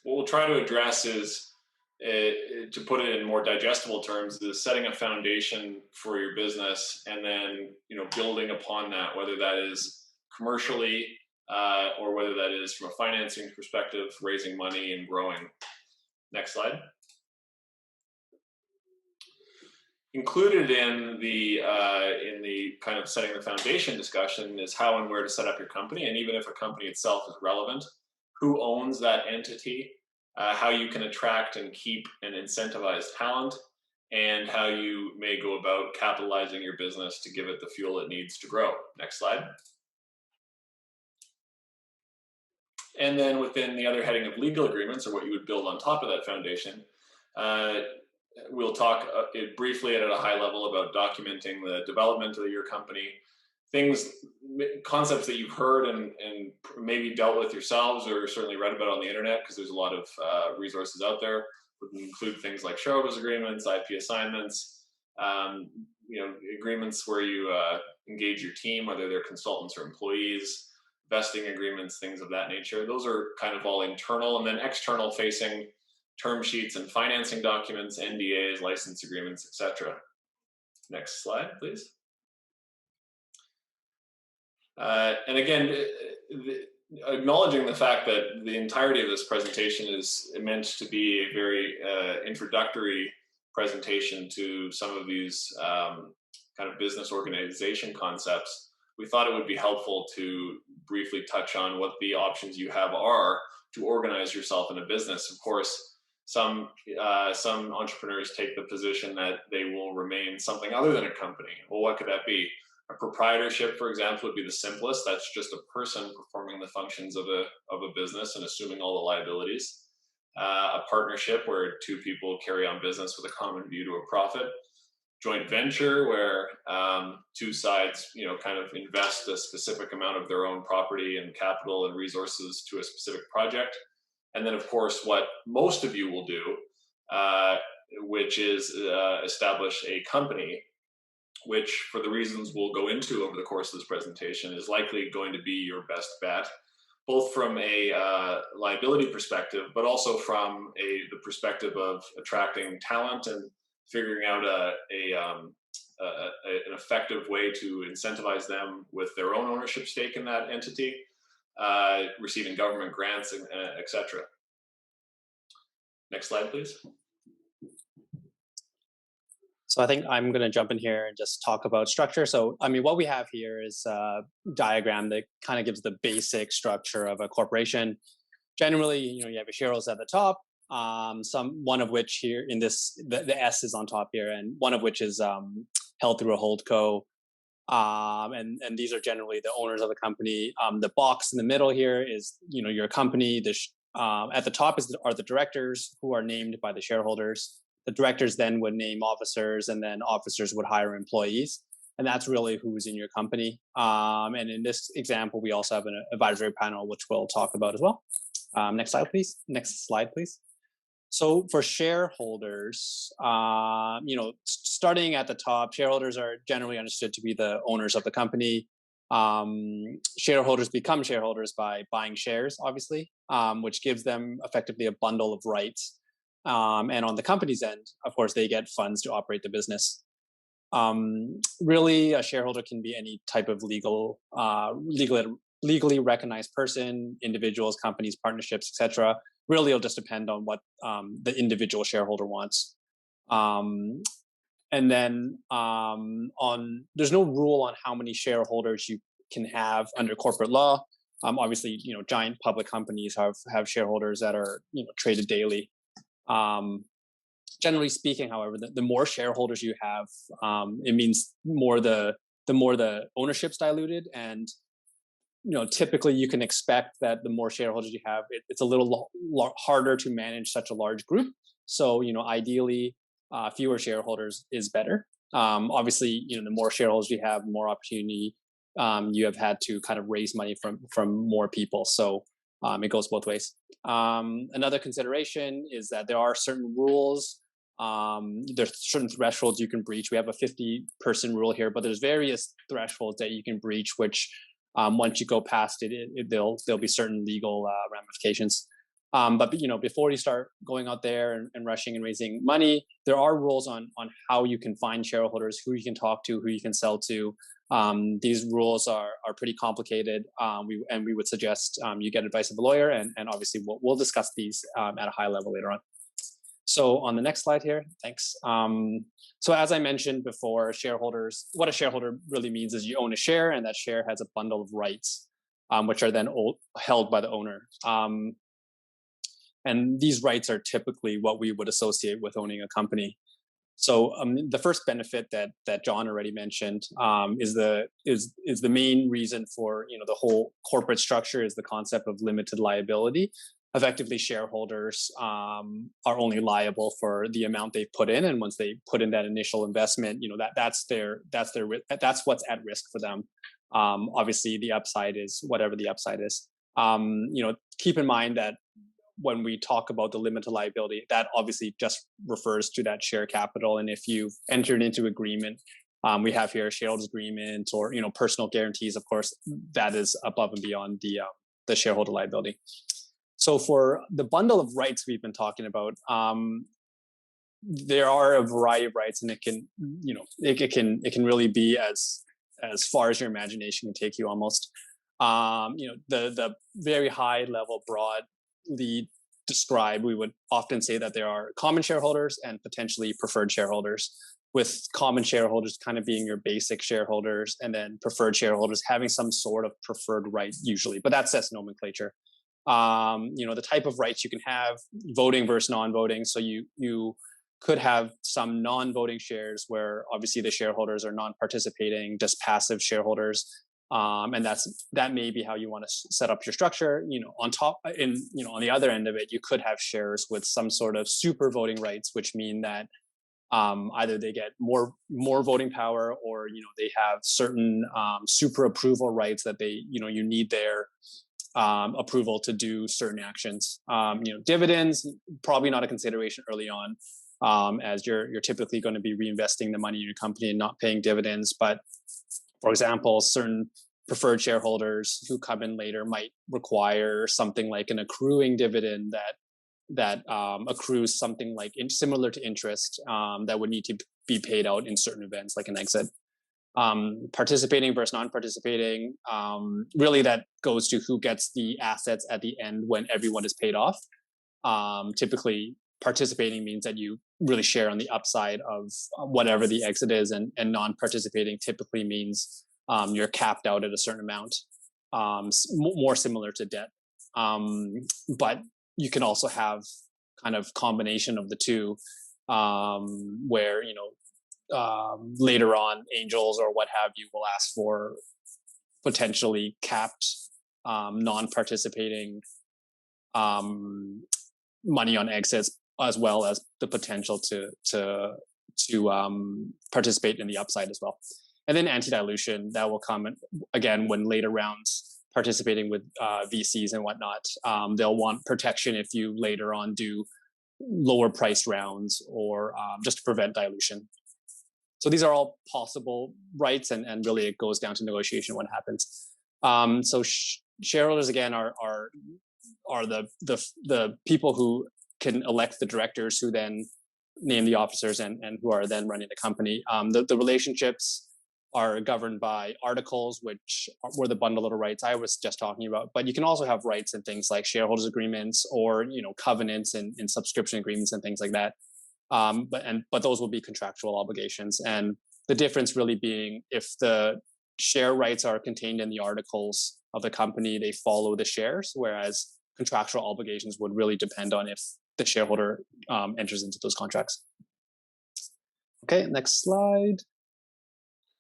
what we'll try to address is, to put it in more digestible terms, is setting a foundation for your business, and then building upon that, whether that is commercially or whether that is from a financing perspective, raising money and growing. Next slide. Included in the kind of setting the foundation discussion is how and where to set up your company, and even if a company itself is relevant, who owns that entity, how you can attract and keep and incentivize talent, and how you may go about capitalizing your business to give it the fuel it needs to grow. Next slide. And then within the other heading of legal agreements, or what you would build on top of that foundation, we'll talk briefly at a high level about documenting the development of your company, concepts that you've heard and maybe dealt with yourselves or certainly read about on the internet, because there's a lot of resources out there. Would include things like shareholders agreements, IP assignments, agreements where you engage your team, whether they're consultants or employees, vesting agreements, things of that nature. Those are kind of all internal, and then external facing term sheets and financing documents, NDAs, license agreements, etc. Next slide, please. And again, acknowledging the fact that the entirety of this presentation is meant to be a very introductory presentation to some of these kind of business organization concepts, we thought it would be helpful to briefly touch on what the options you have are to organize yourself in a business. Of course, some entrepreneurs take the position that they will remain something other than a company. Well, what could that be? A proprietorship, for example, would be the simplest. That's just a person performing the functions of a business and assuming all the liabilities. A partnership where two people carry on business with a common view to a profit. Joint venture, where two sides, kind of invest a specific amount of their own property and capital and resources to a specific project. And then, of course, what most of you will do, which is establish a company, which, for the reasons we'll go into over the course of this presentation, is likely going to be your best bet, both from a liability perspective, but also from the perspective of attracting talent and figuring out an effective way to incentivize them with their own ownership stake in that entity, receiving government grants, etc. Next slide, please. So I think I'm going to jump in here and just talk about structure. So, I mean, what we have here is a diagram that kind of gives the basic structure of a corporation. Generally, you have your shareholders at the top, one of which here in this, the S is on top here, and one of which is held through a holdco. And these are generally the owners of the company. The box in the middle here is, your company. At the top are the directors, who are named by the shareholders. The directors then would name officers, and then officers would hire employees. And that's really who's in your company. And in this example, we also have an advisory panel, which we'll talk about as well. Next slide, please. Next slide, please. So for shareholders, starting at the top, shareholders are generally understood to be the owners of the company. Shareholders become shareholders by buying shares, obviously, which gives them effectively a bundle of rights. And on the company's end, of course, they get funds to operate the business. Really, a shareholder can be any type of legally recognized person, individuals, companies, partnerships, etc. Really, it'll just depend on what the individual shareholder wants. And then there's no rule on how many shareholders you can have under corporate law. Obviously, giant public companies have shareholders that are traded daily. Generally speaking, however, the more shareholders you have, it means the more the ownership's diluted, and typically you can expect that the more shareholders you have, it's a little harder to manage such a large group. So ideally, fewer shareholders is better. Obviously, the more shareholders you have, the more opportunity you have had to kind of raise money from more people. So it goes both ways. Another consideration is that there are certain rules. There's certain thresholds you can breach. We have a 50-person rule here, but there's various thresholds that you can breach, which once you go past it, there'll be certain legal ramifications. But before you start going out there and rushing and raising money, there are rules on how you can find shareholders, who you can talk to, who you can sell to. These rules are pretty complicated. We would suggest you get advice of a lawyer, and obviously we'll discuss these at a high level later on. So on the next slide here, thanks. So as I mentioned before, shareholders, what a shareholder really means is you own a share, and that share has a bundle of rights, which are then held by the owner. And these rights are typically what we would associate with owning a company. So the first benefit that John already mentioned is the main reason for the whole corporate structure is the concept of limited liability. Effectively, shareholders are only liable for the amount they put in, and once they put in that initial investment, that's what's at risk for them. Obviously, the upside is whatever the upside is. Keep in mind that when we talk about the limited liability, that obviously just refers to that share capital. And if you've entered into agreement, we have here a shareholders agreement or personal guarantees. Of course, that is above and beyond the shareholder liability. So for the bundle of rights we've been talking about, there are a variety of rights, and it can really be as far as your imagination can take you almost. The very high level, broadly described, we would often say that there are common shareholders and potentially preferred shareholders, with common shareholders kind of being your basic shareholders, and then preferred shareholders having some sort of preferred right usually, but that's just nomenclature. The type of rights you can have, voting versus non-voting. So you could have some non-voting shares where obviously the shareholders are non-participating, just passive shareholders. And that may be how you want to set up your structure. On the other end of it, you could have shares with some sort of super voting rights, which mean that either they get more voting power, or they have certain super approval rights that you need their approval to do certain actions. Dividends, probably not a consideration early on, as you're typically going to be reinvesting the money in your company and not paying dividends. But for example, certain preferred shareholders who come in later might require something like an accruing dividend that accrues something like similar to interest that would need to be paid out in certain events, like an exit. Participating versus non-participating, really that goes to who gets the assets at the end when everyone is paid off. Typically, participating means that you really share on the upside of whatever the exit is, and non-participating typically means you're capped out at a certain amount, more similar to debt. But you can also have kind of combination of the two, where later on angels or what have you will ask for potentially capped non-participating money on exits, as well as the potential to participate in the upside as well. And then anti-dilution, that will come again when later rounds participating with VCs and whatnot. They'll want protection if you later on do lower priced rounds, or just to prevent dilution. So these are all possible rights, and really it goes down to negotiation what happens. So shareholders again are the people who can elect the directors, who then name the officers and who are then running the company. The relationships are governed by articles, which were the bundle of rights I was just talking about. But you can also have rights in things like shareholders agreements, or covenants and subscription agreements and things like that. But those will be contractual obligations, and the difference really being, if the share rights are contained in the articles of the company, they follow the shares, whereas contractual obligations would really depend on if the shareholder enters into those contracts. Okay, next slide.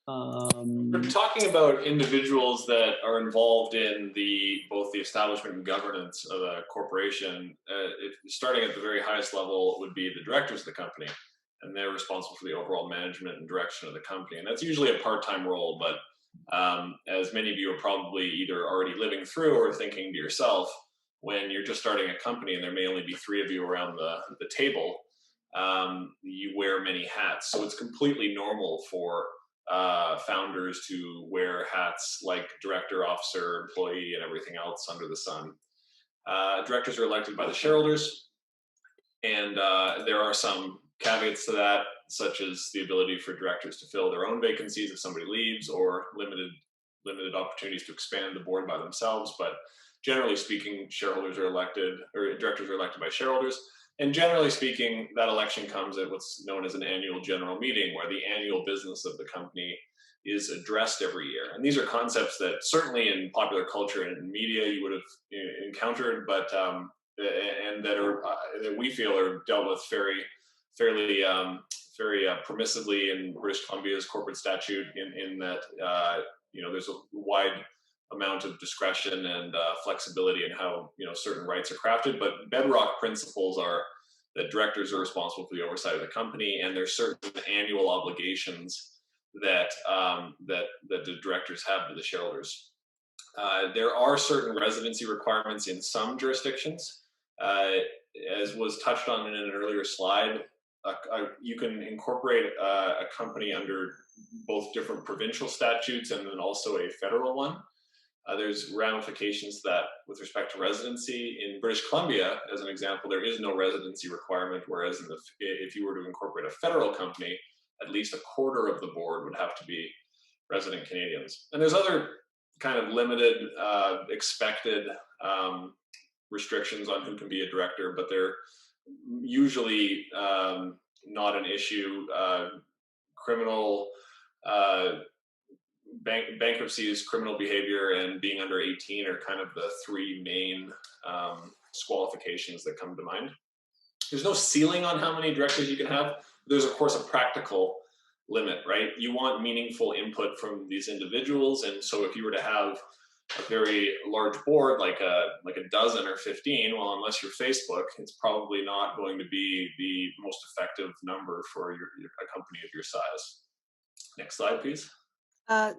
We're talking about individuals that are involved in both the establishment and governance of a corporation. Starting at the very highest level would be the directors of the company, and they're responsible for the overall management and direction of the company. And that's usually a part-time role, but as many of you are probably either already living through or thinking to yourself, when you're just starting a company and there may only be 3 of you around the table, you wear many hats. So it's completely normal for founders to wear hats like director, officer, employee, and everything else under the sun. Directors are elected by the shareholders, and there are some caveats to that, such as the ability for directors to fill their own vacancies if somebody leaves, or limited opportunities to expand the board by themselves. But generally speaking, shareholders are elected, or directors are elected by shareholders. And generally speaking, that election comes at what's known as an annual general meeting, where the annual business of the company is addressed every year. And these are concepts that certainly in popular culture and in media you would have encountered, but and that are that we feel are dealt with fairly permissively in British Columbia's corporate statute, in that there's a wide amount of discretion and flexibility in how certain rights are crafted. But bedrock principles are that directors are responsible for the oversight of the company, and there's certain annual obligations that the directors have to the shareholders. There are certain residency requirements in some jurisdictions. As was touched on in an earlier slide, you can incorporate a company under both different provincial statutes and then also a federal one. There's ramifications to that with respect to residency. In British Columbia, as an example, there is no residency requirement, whereas if you were to incorporate a federal company, at least a quarter of the board would have to be resident Canadians. And there's other kind of limited expected restrictions on who can be a director, but they're usually not an issue. Criminal bankruptcies, criminal behavior, and being under 18 are kind of the three main disqualifications that come to mind. There's no ceiling on how many directors you can have. There's, of course, a practical limit, right? You want meaningful input from these individuals, and so if you were to have a very large board, like a dozen or 15, well, unless you're Facebook, it's probably not going to be the most effective number for a company of your size. Next slide, please.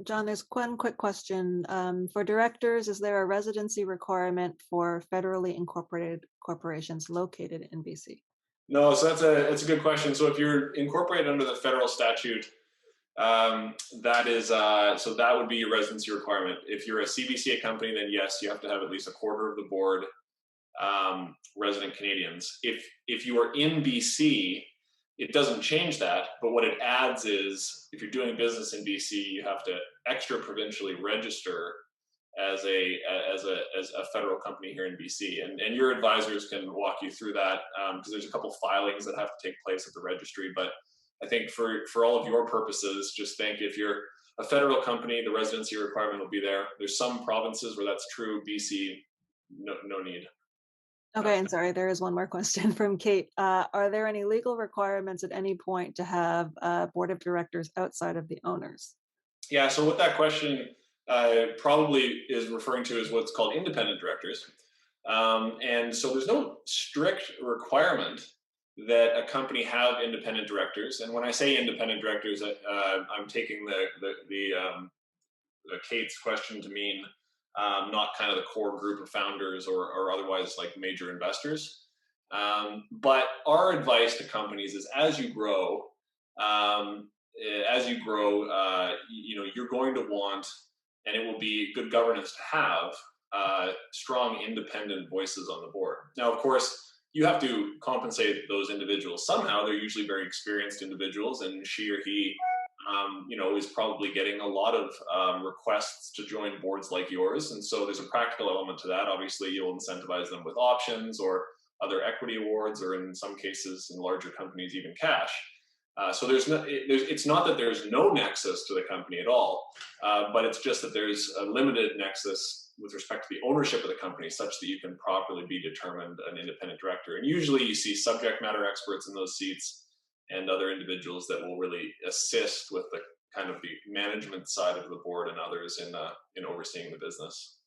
John, there's one quick question. For directors, is there a residency requirement for federally incorporated corporations located in BC? No, so that's a good question. So if you're incorporated under the federal statute, that would be your residency requirement. If you're a CBCA company, then yes, you have to have at least a quarter of the board resident Canadians. If you are in BC, it doesn't change that, but what it adds is, if you're doing business in BC, you have to extra provincially register as a federal company here in BC, and your advisors can walk you through that, because there's a couple filings that have to take place at the registry. But I think for all of your purposes, just think, if you're a federal company, the residency requirement will be there. There's some provinces where that's true. BC, no need. Okay, and sorry, there is one more question from Kate. Are there any legal requirements at any point to have a board of directors outside of the owners? Yeah, so what that question probably is referring to is what's called independent directors. And so there's no strict requirement that a company have independent directors. And when I say independent directors, I'm taking the Kate's question to mean not kind of the core group of founders or otherwise like major investors. But our advice to companies is, as you grow, you're going to want, and it will be good governance to have, strong independent voices on the board. Now, of course, you have to compensate those individuals somehow. They're usually very experienced individuals, and she or he is probably getting a lot of requests to join boards like yours. And so there's a practical element to that. Obviously, you'll incentivize them with options or other equity awards, or in some cases, in larger companies, even cash. So it's not that there's no nexus to the company at all, but it's just that there's a limited nexus with respect to the ownership of the company, such that you can properly be determined an independent director. And usually you see subject matter experts in those seats and other individuals that will really assist with the kind of the management side of the board and others in overseeing the business.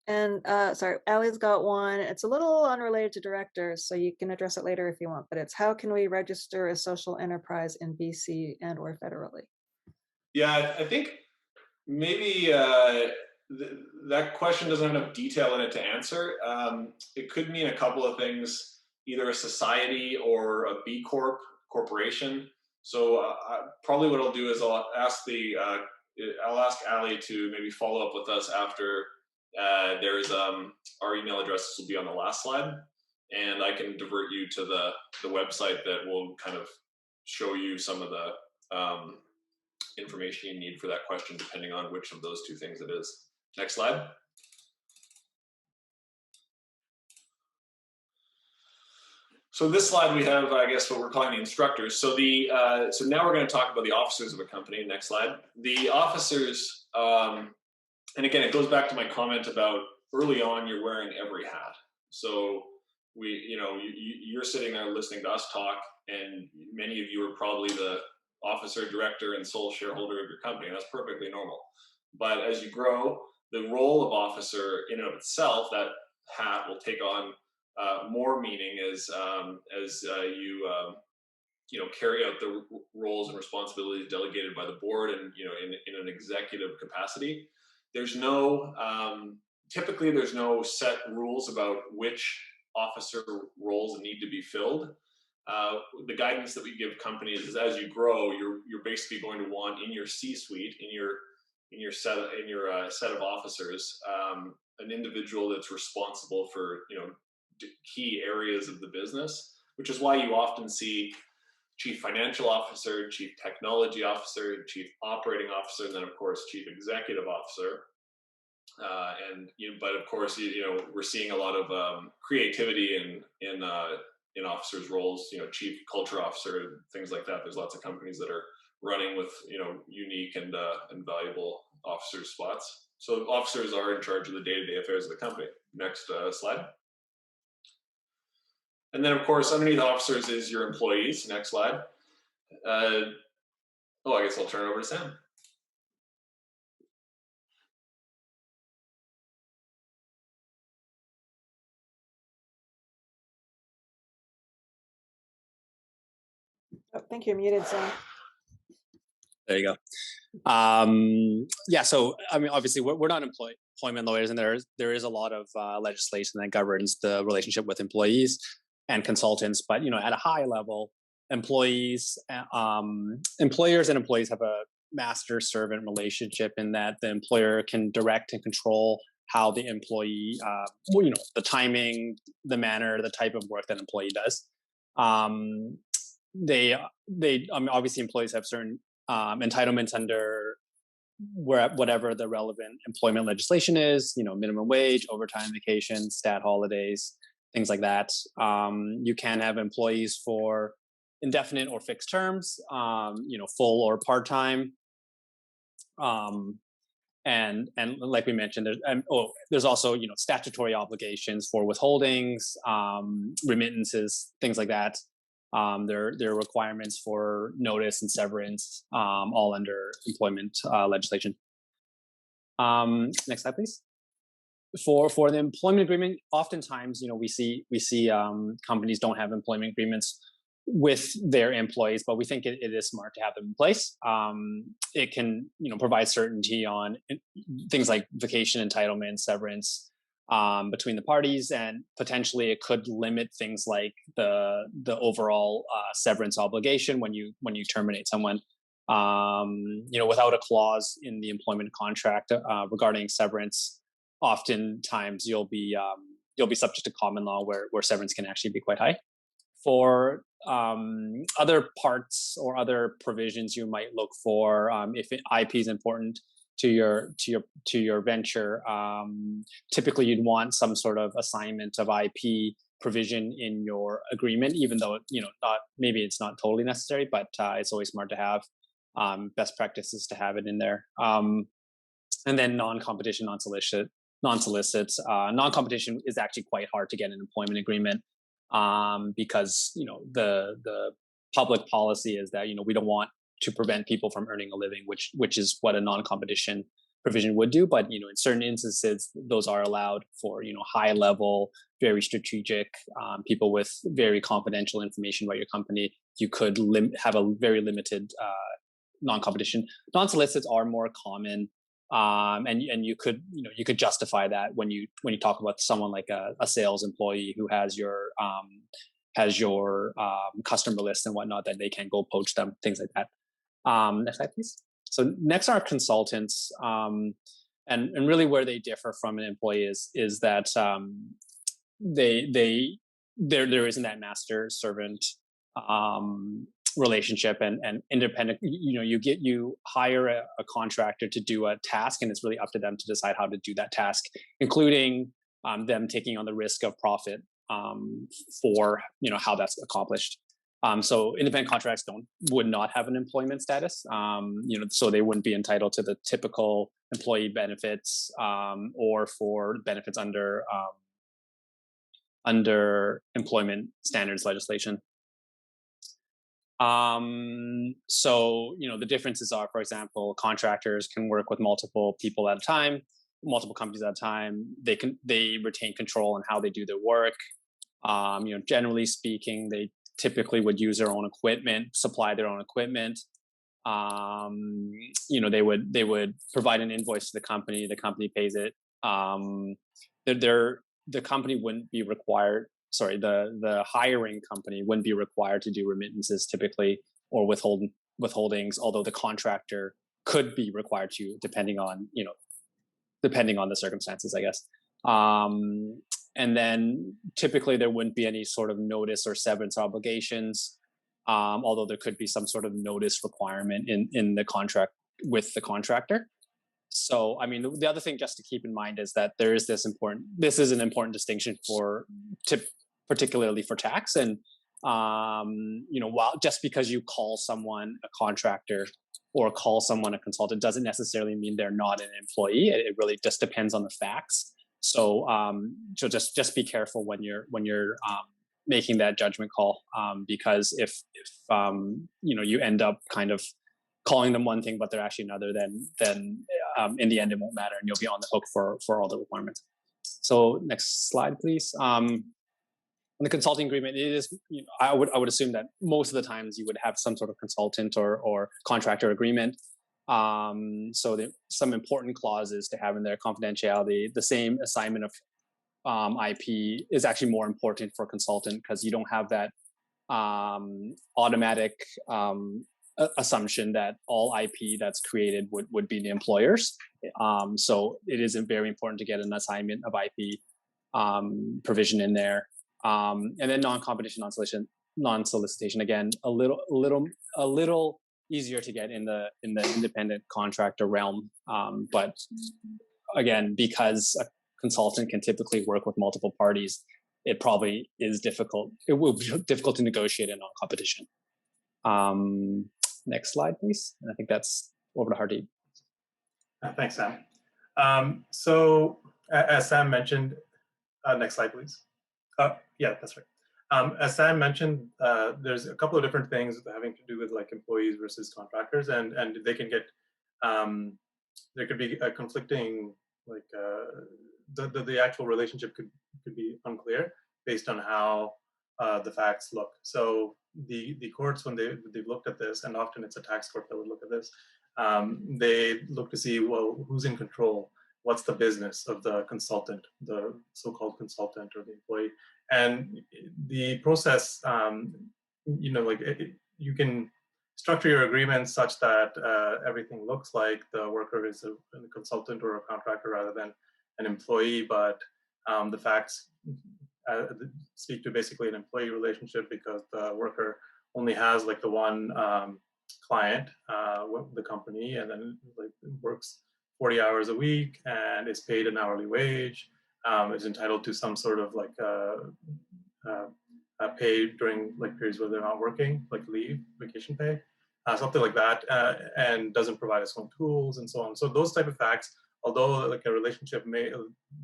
And sorry, Ali's got one. It's a little unrelated to directors, so you can address it later if you want, but it's, how can we register a social enterprise in BC and or federally? Yeah, I think maybe that question doesn't have enough detail in it to answer. It could mean a couple of things, either a society or a B Corp corporation. So probably what I'll do is I'll ask Ali to maybe follow up with us after there's our email addresses will be on the last slide, and I can divert you to the website that will kind of show you some of the information you need for that question, depending on which of those two things it is. Next slide. So this slide we have, I guess, what we're calling the instructors. So so now we're going to talk about the officers of a company. Next slide. The officers, and again, it goes back to my comment about early on you're wearing every hat. So you're sitting there listening to us talk, and many of you are probably the officer, director, and sole shareholder of your company. And that's perfectly normal. But as you grow, the role of officer in and of itself, that hat will take on more meaning as you carry out the roles and responsibilities delegated by the board, and in an executive capacity. There's no typically there's no set rules about which officer roles need to be filled. The guidance that we give companies is, as you grow, you're basically going to want in your C-suite, in your set of officers, an individual that's responsible for key areas of the business, which is why you often see chief financial officer, chief technology officer, chief operating officer, and then of course chief executive officer. But of course, we're seeing a lot of creativity in officers' roles. Chief culture officer, things like that. There's lots of companies that are running with unique and valuable officer spots. So officers are in charge of the day-to-day affairs of the company. Next slide. And then, of course, underneath officers is your employees. Next slide. I guess I'll turn it over to Sam. Oh, thank you. Muted, Sam. There you go. Yeah, so I mean, obviously, we're not employment lawyers, and there is a lot of legislation that governs the relationship with employees and consultants. But at a high level, employers and employees have a master-servant relationship, in that the employer can direct and control how the employee, the timing, the manner, the type of work that an employee does. Obviously employees have certain entitlements under whatever the relevant employment legislation is, minimum wage, overtime, vacation, stat holidays, things like that. You can have employees for indefinite or fixed terms, full or part-time. And like we mentioned, there's also statutory obligations for withholdings, remittances, things like that. There are requirements for notice and severance, all under employment legislation. Next slide, please. For the employment agreement, oftentimes we see companies don't have employment agreements with their employees, but we think it is smart to have them in place. It can provide certainty on things like vacation entitlement, severance between the parties, and potentially it could limit things like the overall severance obligation when you terminate someone. Without a clause in the employment contract regarding severance, oftentimes you'll be subject to common law where severance can actually be quite high. For other parts or other provisions you might look for, if IP is important to your venture, typically you'd want some sort of assignment of IP provision in your agreement, even though maybe it's not totally necessary, but it's always smart to have. Best practices to have it in there. And then non-competition, non-solicit. Non-competition is actually quite hard to get an employment agreement, because the public policy is that we don't want to prevent people from earning a living, which is what a non-competition provision would do. But in certain instances, those are allowed for high level, very strategic people with very confidential information about your company. You could have a very limited non-competition. Non-solicits are more common, and you could justify that when you talk about someone like a sales employee who has your customer list and whatnot, that they can't go poach them, things like that. Next slide, please. So next are consultants, and and really where they differ from an employee is that there isn't that master servant relationship and independent. You hire a contractor to do a task, and it's really up to them to decide how to do that task, including them taking on the risk of profit for how that's accomplished. So independent contracts would not have an employment status, so they wouldn't be entitled to the typical employee benefits or for benefits under employment standards legislation. So the differences are, for example, contractors can work with multiple people at a time, multiple companies at a time. They retain control on how they do their work. Generally speaking, they typically would use their own equipment, supply their own equipment. They would provide an invoice to the company pays it. The company wouldn't be required. Sorry, the hiring company wouldn't be required to do remittances typically or withholdings, although the contractor could be required to, depending on the circumstances, I guess. And then typically there wouldn't be any sort of notice or severance obligations, although there could be some sort of notice requirement in the contract with the contractor. So, the other thing just to keep in mind is that there is this is an important distinction particularly for tax. And, while just because you call someone a contractor or call someone a consultant doesn't necessarily mean they're not an employee. It really just depends on the facts. So, just be careful when you're making that judgment call, because if you end up kind of calling them one thing but they're actually another, then in the end it won't matter and you'll be on the hook for all the requirements. So next slide, please. On the consulting agreement, it is I would assume that most of the times you would have some sort of consultant or contractor agreement. So some important clauses to have in there: confidentiality. The same assignment of IP is actually more important for a consultant because you don't have that automatic assumption that all IP that's created would be the employer's. So it is very important to get an assignment of IP provision in there. And then non-competition, non-solicitation, again, a little easier to get in the independent contractor realm. But again, because a consultant can typically work with multiple parties, it probably is difficult. It will be difficult to negotiate a non-competition. Next slide, please. And I think that's over to Hardeep. Thanks, Sam. So as Sam mentioned, next slide, please. Yeah, that's right. As Sam mentioned, there's a couple of different things having to do with like employees versus contractors, and they can get there could be a conflicting, like the actual relationship could be unclear based on how the facts look. So the courts, when they've looked at this, and often it's a tax court that would look at this, they look to see, well, who's in control. What's the business of the consultant, the so-called consultant or the employee? And the process, you can structure your agreement such that everything looks like the worker is a consultant or a contractor rather than an employee, but the facts speak to basically an employee relationship because the worker only has like the one client, the company, and then like works 40 hours a week and is paid an hourly wage, is entitled to some sort of like pay during like periods where they're not working, like leave, vacation pay, something like that, and doesn't provide its own tools and so on. So those type of facts, although like a relationship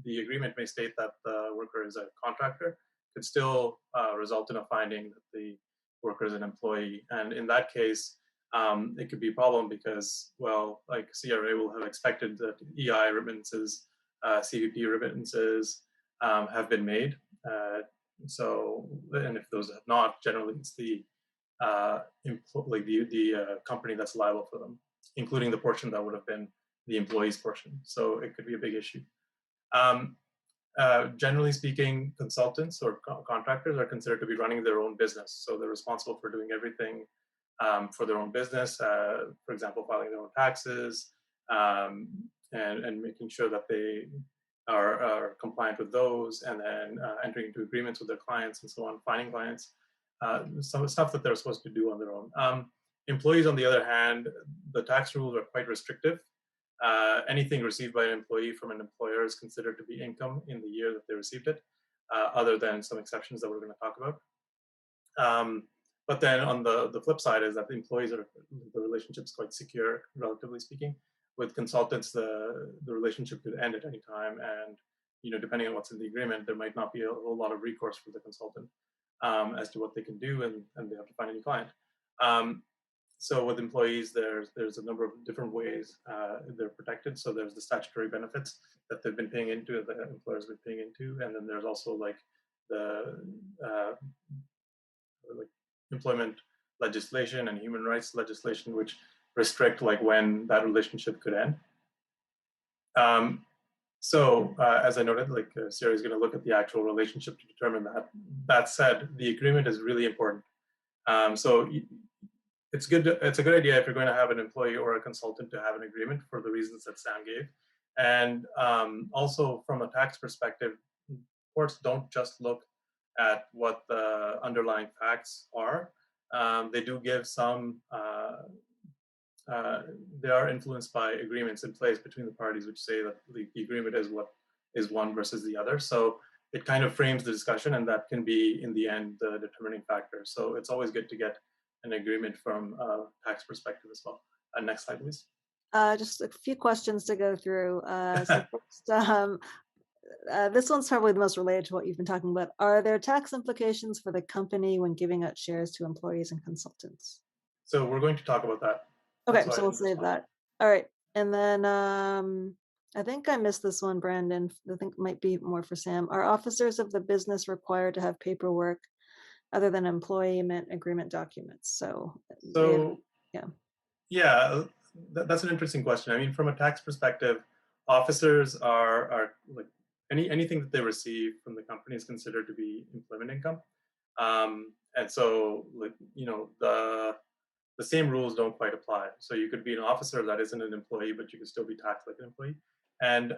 the agreement may state that the worker is a contractor, could still result in a finding that the worker is an employee. And in that case, it could be a problem because, well, like CRA will have expected that EI remittances, CVP remittances have been made. So, and if those have not, generally it's the company that's liable for them, including the portion that would have been the employee's portion. So it could be a big issue. Generally speaking, consultants or contractors are considered to be running their own business. So they're responsible for doing everything for their own business, for example, filing their own taxes, and making sure that they are compliant with those, and then entering into agreements with their clients and so on, finding clients, some stuff that they're supposed to do on their own. Employees, on the other hand, the tax rules are quite restrictive. Anything received by an employee from an employer is considered to be income in the year that they received it, other than some exceptions that we're going to talk about. But then on the flip side is that the employees the relationship's quite secure, relatively speaking. With consultants, the relationship could end at any time, and depending on what's in the agreement, there might not be a whole lot of recourse for the consultant as to what they can do, and they have to find a new client. So with employees, there's a number of different ways they're protected. So there's the statutory benefits that they've been paying into, the employers have been paying into, and then there's also like the employment legislation and human rights legislation, which restrict like when that relationship could end. So as I noted, like Sarah is going to look at the actual relationship to determine that. That said, the agreement is really important. So it's a good idea if you're going to have an employee or a consultant to have an agreement for the reasons that Sam gave. And also from a tax perspective, courts don't just look at what the underlying facts are. They do give some, they are influenced by agreements in place between the parties, which say that the agreement is what is one versus the other. So it kind of frames the discussion, and that can be, in the end, the determining factor. So it's always good to get an agreement from a tax perspective as well. Next slide, please. Just a few questions to go through. So first, this one's probably the most related to what you've been talking about. Are there tax implications for the company when giving out shares to employees and consultants? So we're going to talk about that. Okay, so we'll save that. All right. And then I think I missed this one, Brandon. I think it might be more for Sam. Are officers of the business required to have paperwork other than employment agreement documents? So yeah, that's an interesting question. I mean, from a tax perspective, officers are like anything that they receive from the company is considered to be employment income. And so, like, the same rules don't quite apply. So you could be an officer that isn't an employee, but you could still be taxed like an employee. And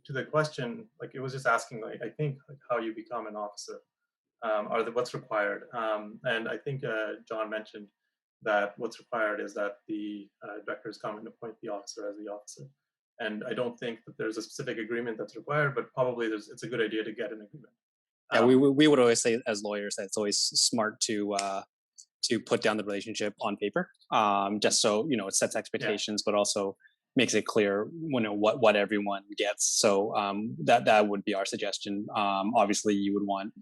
to the question, like it was just asking, like, I think like how you become an officer, what's required. And I think John mentioned that what's required is that the directors come and appoint the officer as the officer. And I don't think that there's a specific agreement that's required, but probably it's a good idea to get an agreement. Yeah, we would always say as lawyers that it's always smart to put down the relationship on paper, just so it sets expectations, but also makes it clear what everyone gets. So that would be our suggestion. Obviously, you would want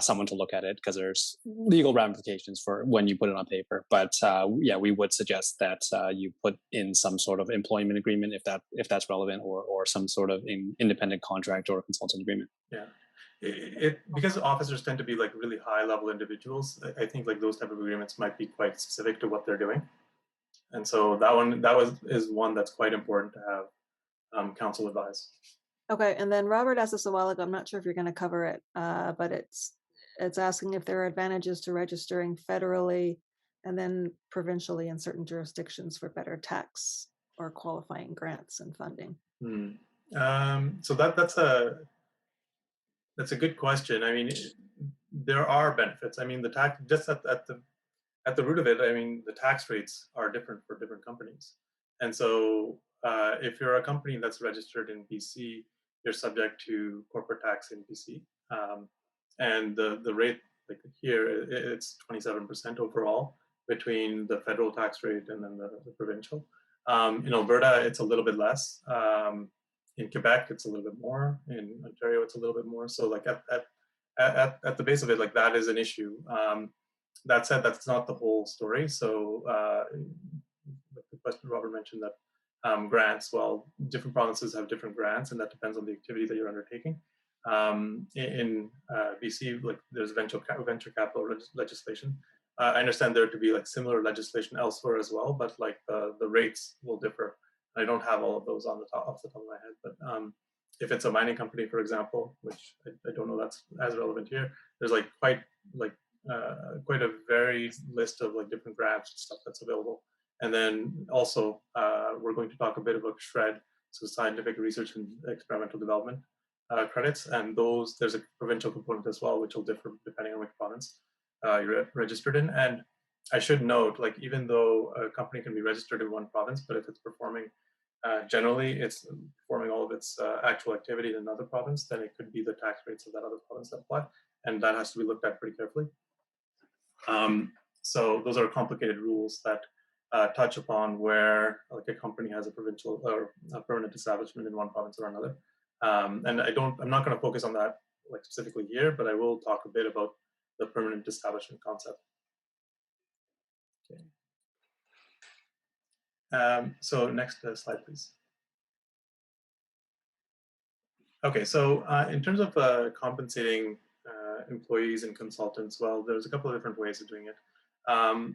someone to look at it because there's legal ramifications for when you put it on paper. But yeah, we would suggest that you put in some sort of employment agreement if that's relevant, or some sort of independent contract or consultant agreement. Yeah. Because officers tend to be like really high level individuals, I think like those type of agreements might be quite specific to what they're doing. And so is one that's quite important to have counsel advise. Okay, and then Robert asked this a while ago. I'm not sure if you're going to cover it, but it's asking if there are advantages to registering federally and then provincially in certain jurisdictions for better tax or qualifying grants and funding. So that's a good question. I mean, there are benefits. I mean, the tax, just at the root of it, I mean, the tax rates are different for different companies. And so if you're a company that's registered in BC, you're subject to corporate tax in BC. And the rate, like here, it's 27% overall between the federal tax rate and then the provincial. In Alberta, it's a little bit less. In Quebec, it's a little bit more. In Ontario, it's a little bit more. So like at the base of it, like that is an issue. That said, that's not the whole story. So the question Robert mentioned that grants, well, different provinces have different grants, and that depends on the activity that you're undertaking. In BC, like there's venture capital legislation. I understand there to be like similar legislation elsewhere as well, but like the rates will differ. I don't have all of those off the top of my head, but if it's a mining company, for example, which I don't know that's as relevant here, there's like quite a varied list of like different grants and stuff that's available. And then also, we're going to talk a bit about SHRED, so scientific research and experimental development credits. And those, there's a provincial component as well, which will differ depending on which province you're registered in. And I should note, like, even though a company can be registered in one province, but if it's performing, generally it's performing all of its actual activity in another province, then it could be the tax rates of that other province that apply. And that has to be looked at pretty carefully. So those are complicated rules that touch upon where, like, a company has a provincial or a permanent establishment in one province or another. And I'm not going to focus on that, like, specifically here, but I will talk a bit about the permanent establishment concept. Okay. So next slide, please. Okay, so in terms of compensating employees and consultants, well, there's a couple of different ways of doing it.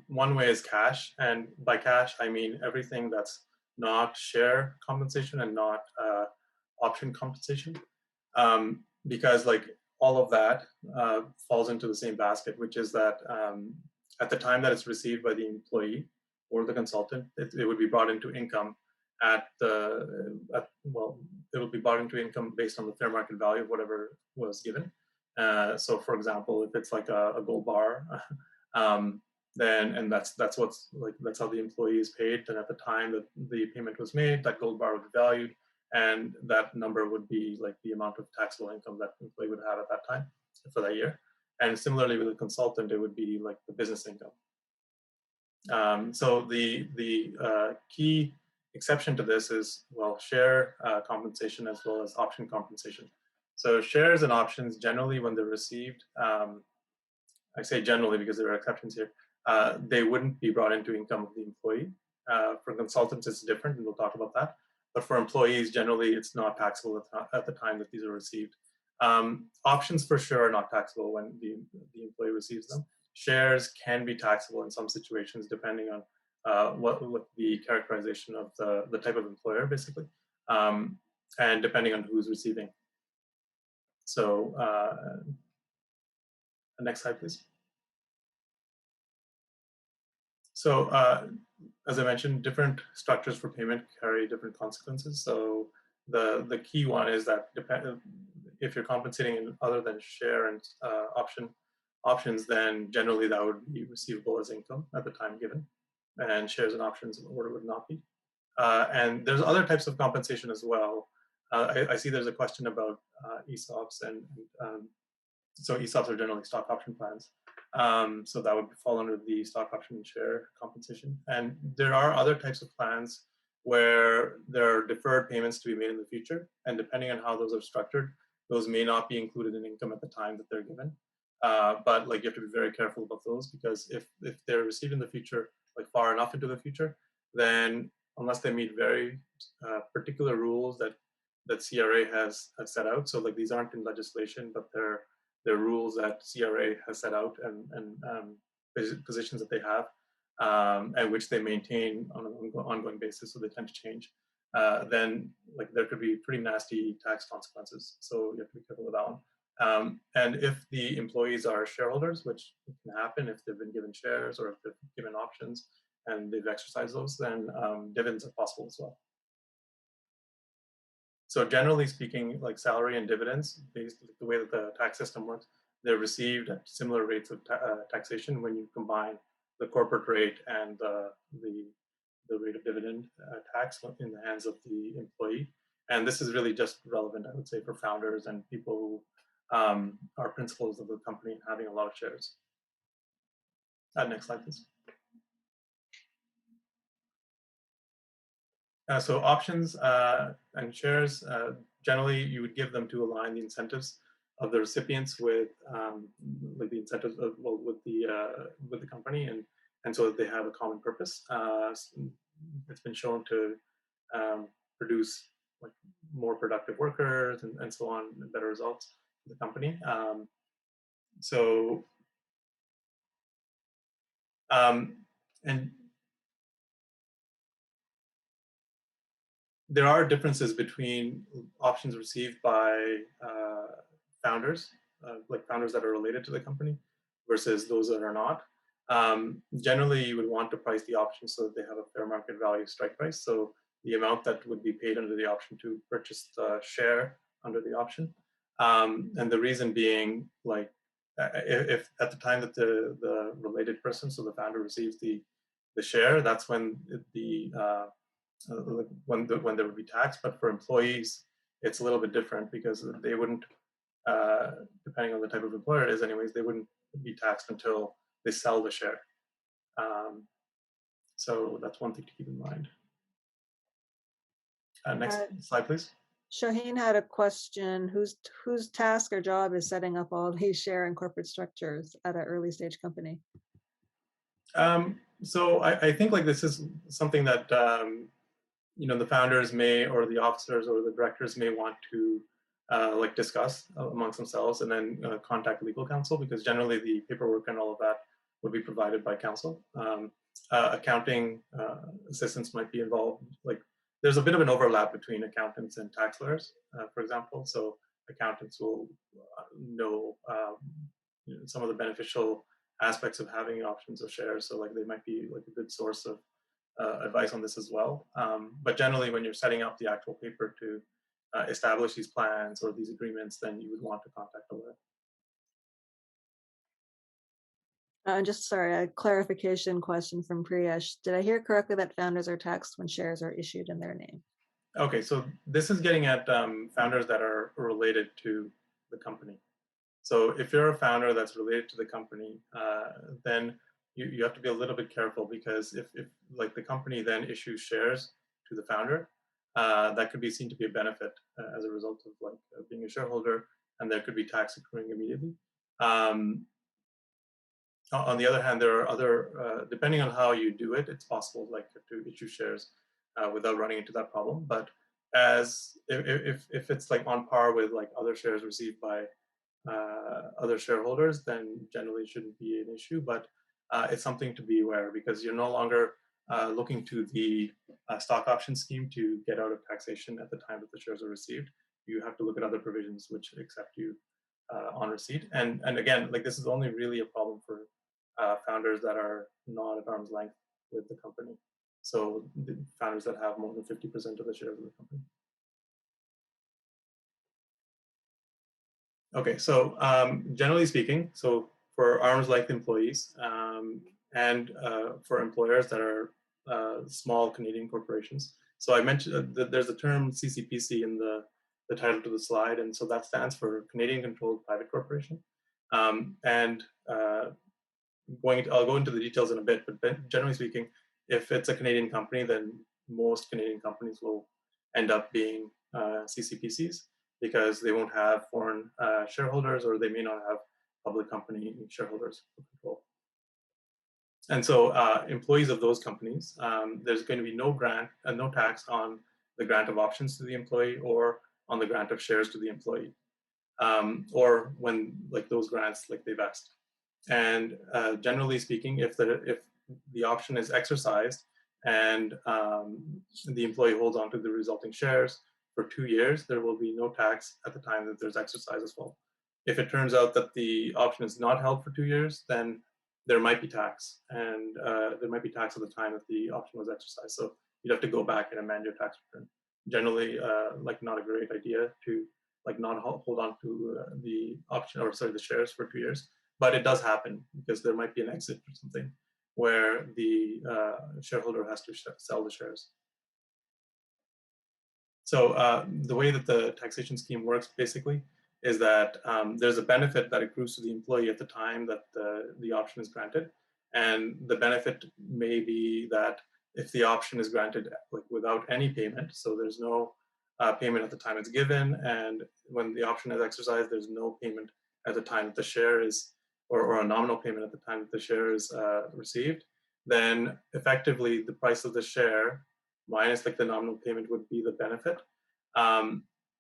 One way is cash, and by cash, I mean everything that's not share compensation and not option compensation, because, like, all of that falls into the same basket, which is that at the time that it's received by the employee or the consultant, it would be brought into income well, it'll be brought into income based on the fair market value of whatever was given. So, for example, if it's like a gold bar, then, and that's what's, like, that's how the employee is paid. Then at the time that the payment was made, that gold bar would be valued, and that number would be like the amount of taxable income that the employee would have at that time for that year. And similarly with a consultant, it would be like the business income. So the key exception to this is, well, share compensation as well as option compensation. So shares and options, generally when they're received, I say generally because there are exceptions here, they wouldn't be brought into income of the employee. For consultants, it's different, and we'll talk about that. But for employees, generally, it's not taxable at the time that these are received. Options for sure are not taxable when the employee receives them. Shares can be taxable in some situations, depending on what the characterization of the type of employer, basically, and depending on who's receiving. So next slide, please. So as I mentioned, different structures for payment carry different consequences. So the key one is that if you're compensating in other than share and options, then generally that would be receivable as income at the time given, and shares and options in order would not be. And there's other types of compensation as well. I see there's a question about Esops, and so Esops are generally stock option plans. So that would fall under the stock option and share compensation. And there are other types of plans where there are deferred payments to be made in the future. And depending on how those are structured, those may not be included in income at the time that they're given. But, like, you have to be very careful about those, because if they're received in the future, like far enough into the future, then unless they meet very particular rules that CRA has set out, so, like, these aren't in legislation, but they're rules that CRA has set out, and positions that they have, and which they maintain on an ongoing basis, so they tend to change. Then, like, there could be pretty nasty tax consequences, so you have to be careful with that one. And if the employees are shareholders, which can happen if they've been given shares or if they've given options and they've exercised those, then dividends are possible as well. So generally speaking, like salary and dividends, based on the way that the tax system works, they're received at similar rates of taxation when you combine the corporate rate and the rate of dividend tax in the hands of the employee. And this is really just relevant, I would say, for founders and people who are principals of the company and having a lot of shares. Next slide, please. So options and shares, generally you would give them to align the incentives of the recipients with like the incentives of, well, with the company, and so that they have a common purpose. It's been shown to produce, like, more productive workers and so on, and better results for the company. And there are differences between options received by founders, like founders that are related to the company, versus those that are not. Generally, you would want to price the options so that they have a fair market value strike price. So the amount that would be paid under the option to purchase the share under the option. And the reason being, like, if at the time that the related person, so the founder, receives the share, that's when when there would be tax. But for employees, it's a little bit different because they wouldn't, depending on the type of employer it is, anyways, they wouldn't be taxed until they sell the share. So that's one thing to keep in mind. Next slide, please. Shaheen had a question. Whose task or job is setting up all these share and corporate structures at an early stage company? So I think like this is something that the founders may, or the officers or the directors may want to like discuss amongst themselves, and then contact legal counsel, because generally the paperwork and all of that would be provided by counsel. Accounting assistants might be involved. Like, there's a bit of an overlap between accountants and tax lawyers, for example. So accountants will know some of the beneficial aspects of having options or shares. So like they might be like a good source of advice on this as well. But generally, when you're setting up the actual paper to establish these plans or these agreements, then you would want to contact a lawyer. Just sorry, a clarification question from Priyesh. Did I hear correctly that founders are taxed when shares are issued in their name? Okay, so this is getting at founders that are related to the company. So if you're a founder that's related to the company, then you have to be a little bit careful, because if like the company then issues shares to the founder, that could be seen to be a benefit as a result of like being a shareholder, and there could be tax accruing immediately. On the other hand, there are other, depending on how you do it, it's possible like to issue shares without running into that problem. But as if it's like on par with like other shares received by other shareholders, then generally it shouldn't be an issue. But it's something to be aware, because you're no longer looking to the stock option scheme to get out of taxation at the time that the shares are received. You have to look at other provisions which accept you on receipt. And again, like this is only really a problem for founders that are not at arm's length with the company. So the founders that have more than 50% of the shares of the company. Okay, so generally speaking, so for arm's length employees and for employers that are small Canadian corporations. So I mentioned that there's the term CCPC in the title to the slide, and so that stands for Canadian Controlled Private Corporation. I'll go into the details in a bit, but generally speaking, if it's a Canadian company, then most Canadian companies will end up being CCPCs, because they won't have foreign shareholders, or they may not have public company shareholders for control. And so employees of those companies, there's going to be no tax on the grant of options to the employee, or on the grant of shares to the employee, or when like those grants like they vest. And generally speaking, if the option is exercised and the employee holds on to the resulting shares for 2 years, there will be no tax at the time that there's exercise as well. If it turns out that the option is not held for 2 years, then there might be tax, and there might be tax at the time that the option was exercised. So you'd have to go back and amend your tax return. Generally, like not a great idea to like not hold on to the option, or sorry, the shares for 2 years. But it does happen, because there might be an exit or something where the shareholder has to sell the shares. So the way that the taxation scheme works basically is that there's a benefit that accrues to the employee at the time that the option is granted. And the benefit may be that if the option is granted like without any payment, so there's no payment at the time it's given, and when the option is exercised, there's no payment at the time that the share is, or a nominal payment at the time that the share is received, then effectively the price of the share minus like the nominal payment would be the benefit.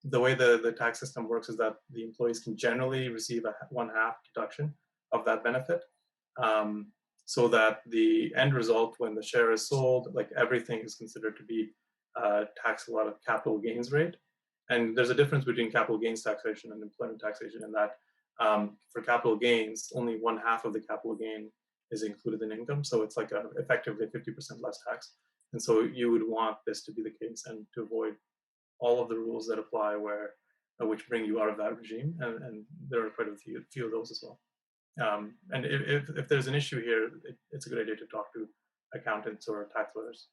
The way the tax system works is that the employees can generally receive a 1/2 deduction of that benefit, so that the end result when the share is sold, like everything is considered to be taxable at a capital gains rate. And there's a difference between capital gains taxation and employment taxation, in that for capital gains, only 1/2 of the capital gain is included in income. So it's like effectively 50% less tax. And so you would want this to be the case and to avoid all of the rules that apply which bring you out of that regime. And there are quite a few of those as well. And if there's an issue here, it's a good idea to talk to accountants or tax lawyers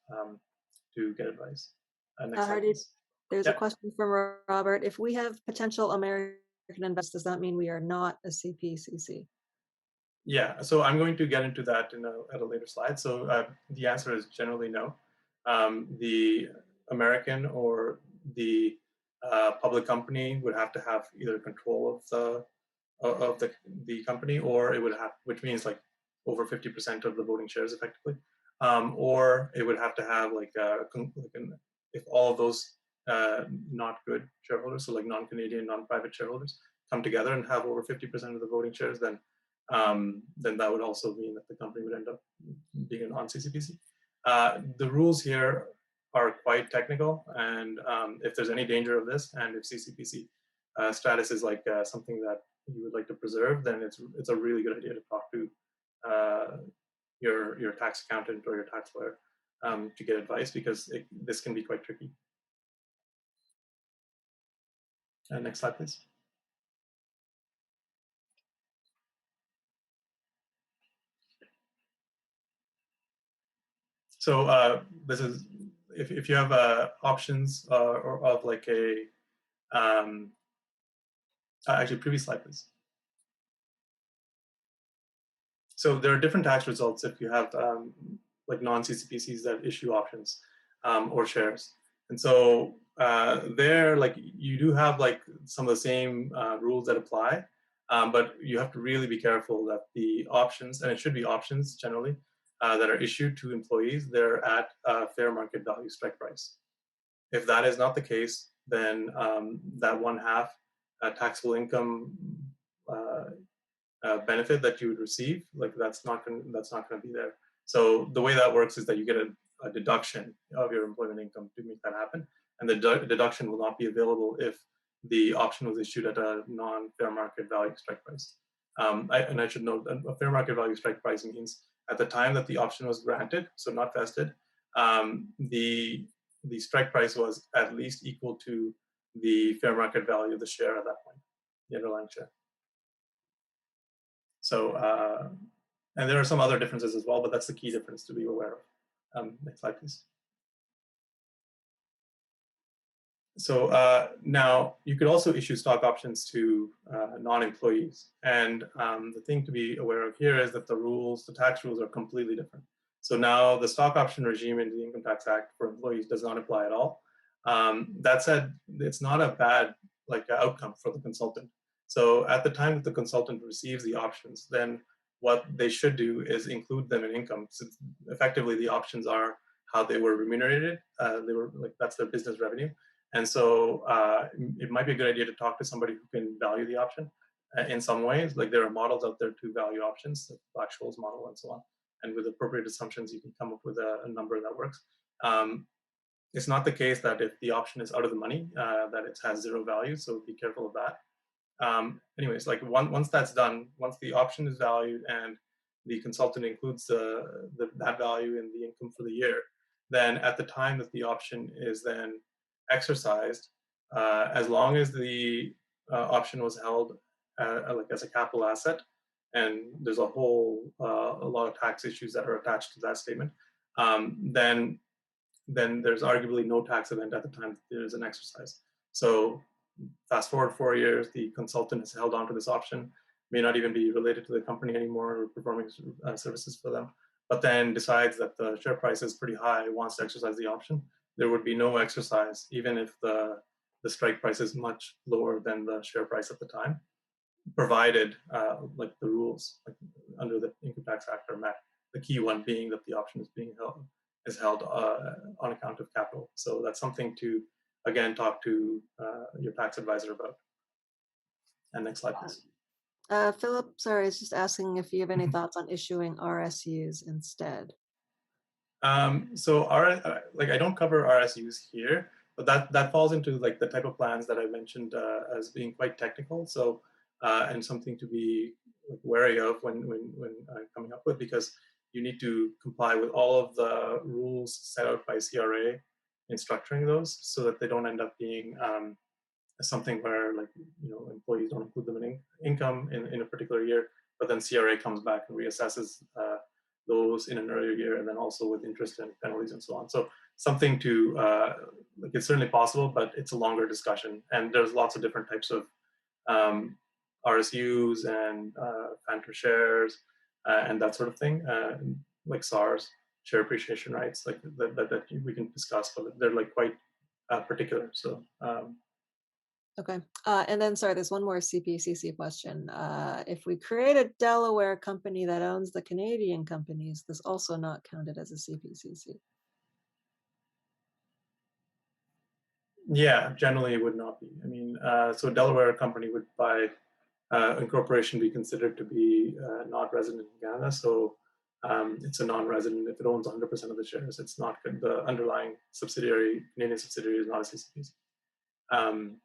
to get advice. Next slide, Hardeep, please. there's Yep. a question from Robert. If we have potential American investors, does that mean we are not a CPCC? Yeah, so I'm going to get into that at a later slide. So the answer is generally no. The American or the public company would have to have either control of the company, or it would have, which means like over 50% of the voting shares effectively, or it would have to have if all of those not good shareholders, so like non-Canadian, non-private shareholders, come together and have over 50% of the voting shares, then that would also mean that the company would end up being a non-CCPC. The rules here are quite technical, and if there's any danger of this, and if CCPC status is like something that you would like to preserve, then it's a really good idea to talk to your tax accountant or your tax lawyer to get advice, because this can be quite tricky. Next slide, please. So this is if you have options or of like a actually previous slide, please. So there are different tax results if you have like non-CCPCs that issue options or shares. And so there, like you do have like some of the same rules that apply, but you have to really be careful that the options, and it should be options generally, that are issued to employees, they're at fair market value strike price. If that is not the case, then that 1/2 taxable income benefit that you would receive, like that's not going to be there. So the way that works is that you get a deduction of your employment income to make that happen, and the deduction will not be available if the option was issued at a non-fair market value strike price. And I should note that a fair market value strike price means at the time that the option was granted, so not vested, the strike price was at least equal to the fair market value of the share at that point, the underlying share. So, and there are some other differences as well, but that's the key difference to be aware of. Next slide, please. So now you could also issue stock options to non-employees. And the thing to be aware of here is that the tax rules are completely different. So now the stock option regime in the Income Tax Act for employees does not apply at all. That said, it's not a bad outcome for the consultant. So at the time that the consultant receives the options, then what they should do is include them in income. So effectively, the options are how they were remunerated. That's their business revenue. And so it might be a good idea to talk to somebody who can value the option in some ways. Like there are models out there to value options, the Black-Scholes model and so on. And with appropriate assumptions, you can come up with a number that works. It's not the case that if the option is out of the money, that it has zero value. So be careful of that. Anyways, like once that's done, once the option is valued and the consultant includes that value in the income for the year, then at the time that the option is then exercised, as long as the option was held as a capital asset, and there's a lot of tax issues that are attached to that statement, then there's arguably no tax event at the time that there is an exercise. So fast forward 4 years, the consultant has held on to this option, may not even be related to the company anymore or performing services for them, but then decides that the share price is pretty high, wants to exercise the option. There would be no exercise, even if the strike price is much lower than the share price at the time, provided the rules under the Income Tax Act are met. The key one being that the option is held on account of capital. So that's something to, again, talk to your tax advisor about. And next slide, please. Philip, sorry, I was just asking if you have any thoughts on issuing RSUs instead. So I don't cover RSUs here, but that falls into like the type of plans that I mentioned as being quite technical. So and something to be wary of when coming up with, because you need to comply with all of the rules set out by CRA in structuring those, so that they don't end up being something where, like, employees don't include them in income in a particular year, but then CRA comes back and reassesses those in an earlier year, and then also with interest and penalties and so on. So something to like, it's certainly possible, but it's a longer discussion, and there's lots of different types of RSUs and phantom shares and that sort of thing, like SARs, share appreciation rights, like that we can discuss, but they're like quite particular. So Okay. And then, sorry, there's one more CPCC question. If we create a Delaware company that owns the Canadian companies, this also not counted as a CPCC? Yeah, generally it would not be. I mean, so a Delaware company would, by incorporation, be considered to be not resident in Canada. So it's a non-resident if it owns 100% of the shares. It's not good. The underlying subsidiary, Canadian subsidiary, is not a CPCC.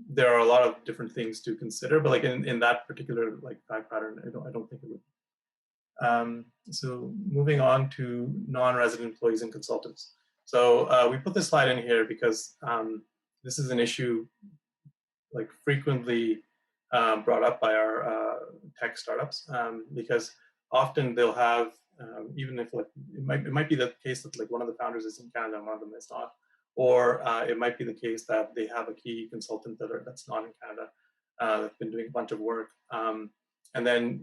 There are a lot of different things to consider, but like in that particular like fact pattern, I don't think it would. So moving on to non-resident employees and consultants. So we put this slide in here because this is an issue like frequently brought up by our tech startups, because often they'll have, even if like it might be the case that like one of the founders is in Canada and one of them is not, or it might be the case that they have a key consultant that's not in Canada, that's been doing a bunch of work, and then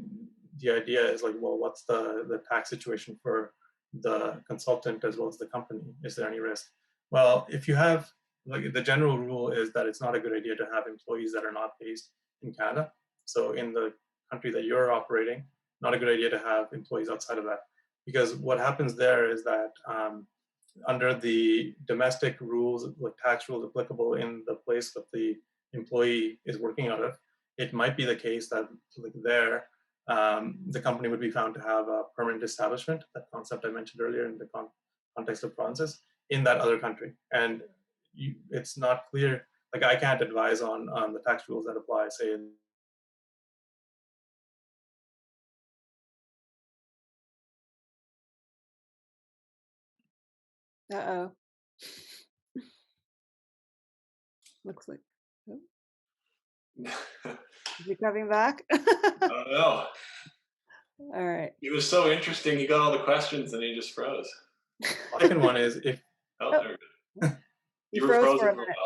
the idea is like, well, what's the tax situation for the consultant as well as the company? Is there any risk? Well, if you have, like, the general rule is that it's not a good idea to have employees that are not based in Canada. So in the country that you're operating, not a good idea to have employees outside of that, because what happens there is that under the domestic rules, like tax rules applicable in the place that the employee is working out of, it might be the case that like there, the company would be found to have a permanent establishment, that concept I mentioned earlier in the context of provinces, in that other country. And it's not clear, like I can't advise on the tax rules that apply, say, in Uh-oh. Looks like, oh, is he coming back? I don't know. All right. It was so interesting. He got all the questions and he just froze. second one is if, Oh, there we go. He You were froze for frozen a for a minute.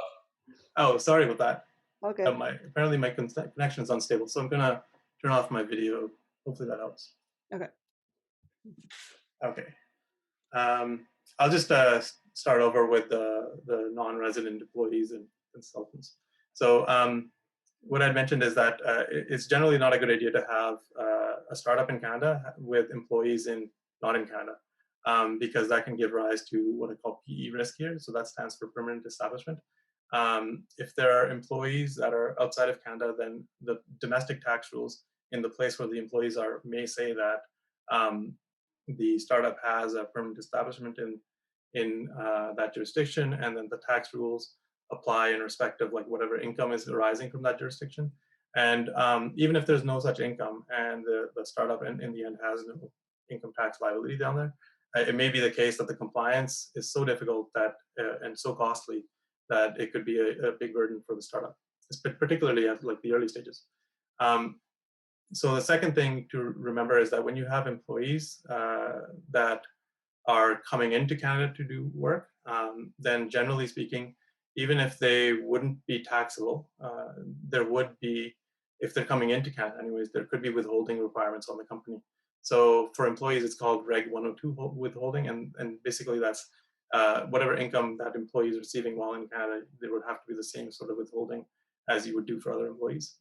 while. oh, sorry about that. Okay. Apparently my connection is unstable, so I'm gonna turn off my video. Hopefully that helps. Okay. Okay. I'll just start over with the non-resident employees and consultants. So what I mentioned is that it's generally not a good idea to have a startup in Canada with employees not in Canada, because that can give rise to what I call PE risk here. So that stands for permanent establishment. If there are employees that are outside of Canada, then the domestic tax rules in the place where the employees are may say that the startup has a permanent establishment in that jurisdiction, and then the tax rules apply in respect of like whatever income is arising from that jurisdiction. And even if there's no such income and the startup in the end has no income tax liability down there, it may be the case that the compliance is so difficult that and so costly that it could be a big burden for the startup, particularly at like the early stages. So the second thing to remember is that when you have employees that are coming into Canada to do work, then generally speaking, even if they wouldn't be taxable, there would be, if they're coming into Canada anyways, there could be withholding requirements on the company. So for employees, it's called Reg 102 withholding, and basically that's whatever income that employee is receiving while in Canada, there would have to be the same sort of withholding as you would do for other employees.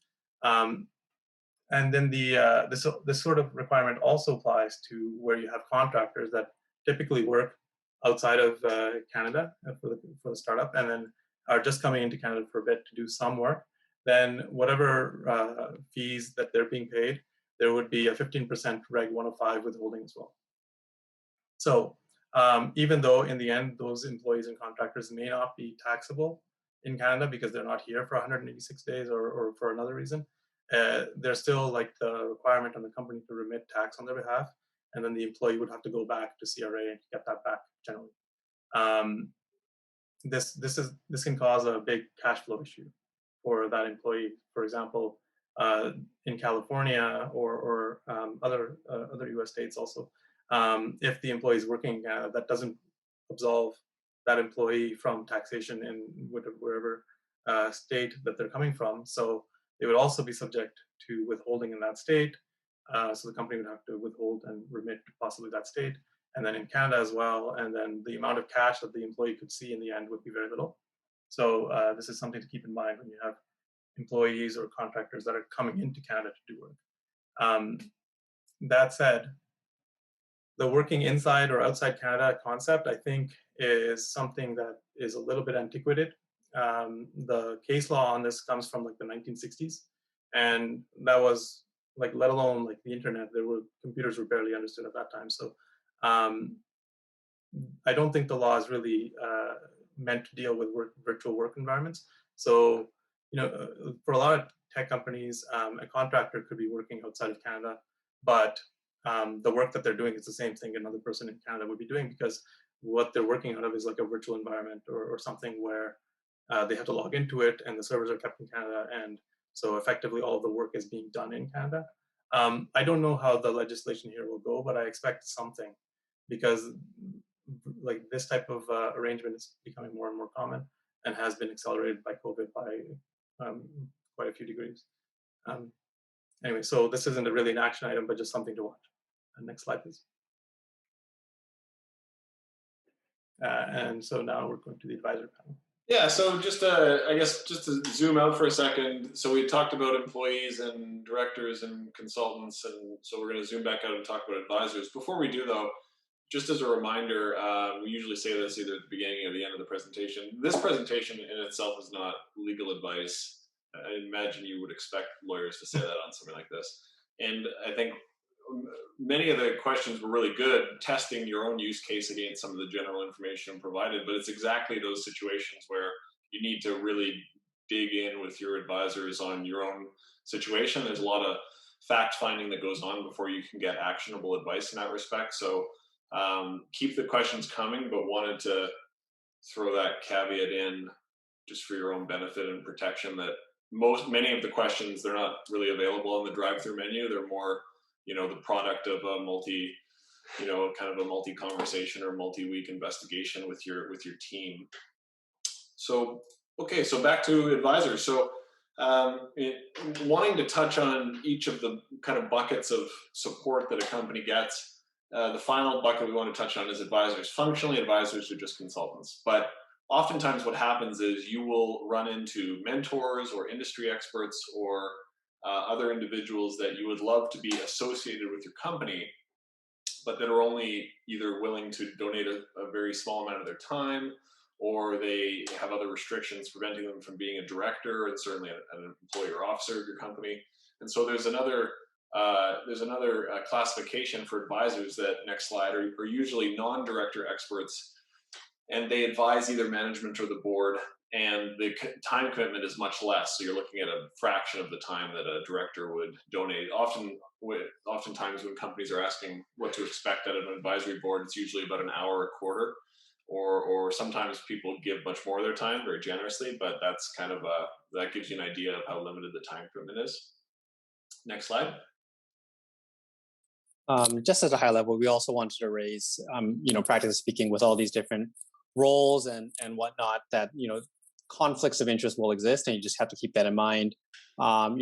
And then this sort of requirement also applies to where you have contractors that typically work outside of Canada for the startup, and then are just coming into Canada for a bit to do some work. Then whatever fees that they're being paid, there would be a 15% Reg 105 withholding as well. So even though in the end those employees and contractors may not be taxable in Canada because they're not here for 186 days or for another reason, there's still like the requirement on the company to remit tax on their behalf, and then the employee would have to go back to CRA and get that back generally. This can cause a big cash flow issue for that employee. For example, in California or other U.S. states also, if the employee is working in Canada, that doesn't absolve that employee from taxation in wherever state that they're coming from. So they would also be subject to withholding in that state. So the company would have to withhold and remit to possibly that state, and then in Canada as well. And then the amount of cash that the employee could see in the end would be very little. So this is something to keep in mind when you have employees or contractors that are coming into Canada to do work. That said, the working inside or outside Canada concept, I think, is something that is a little bit antiquated. The case law on this comes from like the 1960s, and that was like, let alone like the internet, computers were barely understood at that time. So I don't think the law is really meant to deal with virtual work environments. So, for a lot of tech companies, a contractor could be working outside of Canada, but the work that they're doing is the same thing another person in Canada would be doing, because what they're working out of is like a virtual environment or something where they have to log into it and the servers are kept in Canada. And so effectively all of the work is being done in Canada. I don't know how the legislation here will go, but I expect something, because like this type of arrangement is becoming more and more common and has been accelerated by COVID by quite a few degrees. Anyway, so this isn't really an action item, but just something to watch. Next slide, please. And so now we're going to the advisor panel. Yeah, so just I guess just to zoom out for a second. So we talked about employees and directors and consultants, and so we're going to zoom back out and talk about advisors. Before we do, though, just as a reminder, we usually say this either at the beginning or the end of the presentation. This presentation in itself is not legal advice. I imagine you would expect lawyers to say that on something like this. And I think many of the questions were really good, testing your own use case against some of the general information provided, but it's exactly those situations where you need to really dig in with your advisors on your own situation. There's a lot of fact finding that goes on before you can get actionable advice in that respect. So keep the questions coming, but wanted to throw that caveat in just for your own benefit and protection that many of the questions, they're not really available on the drive-through menu. They're more, the product of a kind of a multi-conversation or multi-week investigation with your team. So, okay, so back to advisors. So wanting to touch on each of the kind of buckets of support that a company gets, the final bucket we want to touch on is advisors. Functionally, advisors are just consultants, but oftentimes what happens is you will run into mentors or industry experts or other individuals that you would love to be associated with your company, but that are only either willing to donate a very small amount of their time, or they have other restrictions preventing them from being a director and certainly an employee or officer of your company. And so there's another classification for advisors that, next slide, are usually non-director experts, and they advise either management or the board, and the time commitment is much less. So you're looking at a fraction of the time that a director would donate. Oftentimes when companies are asking what to expect out of an advisory board, it's usually about an hour a quarter, or sometimes people give much more of their time very generously, but that's kind of that gives you an idea of how limited the time commitment is. Next slide. Just at a high level, we also wanted to raise, practically speaking, with all these different roles and whatnot, that conflicts of interest will exist, and you just have to keep that in mind.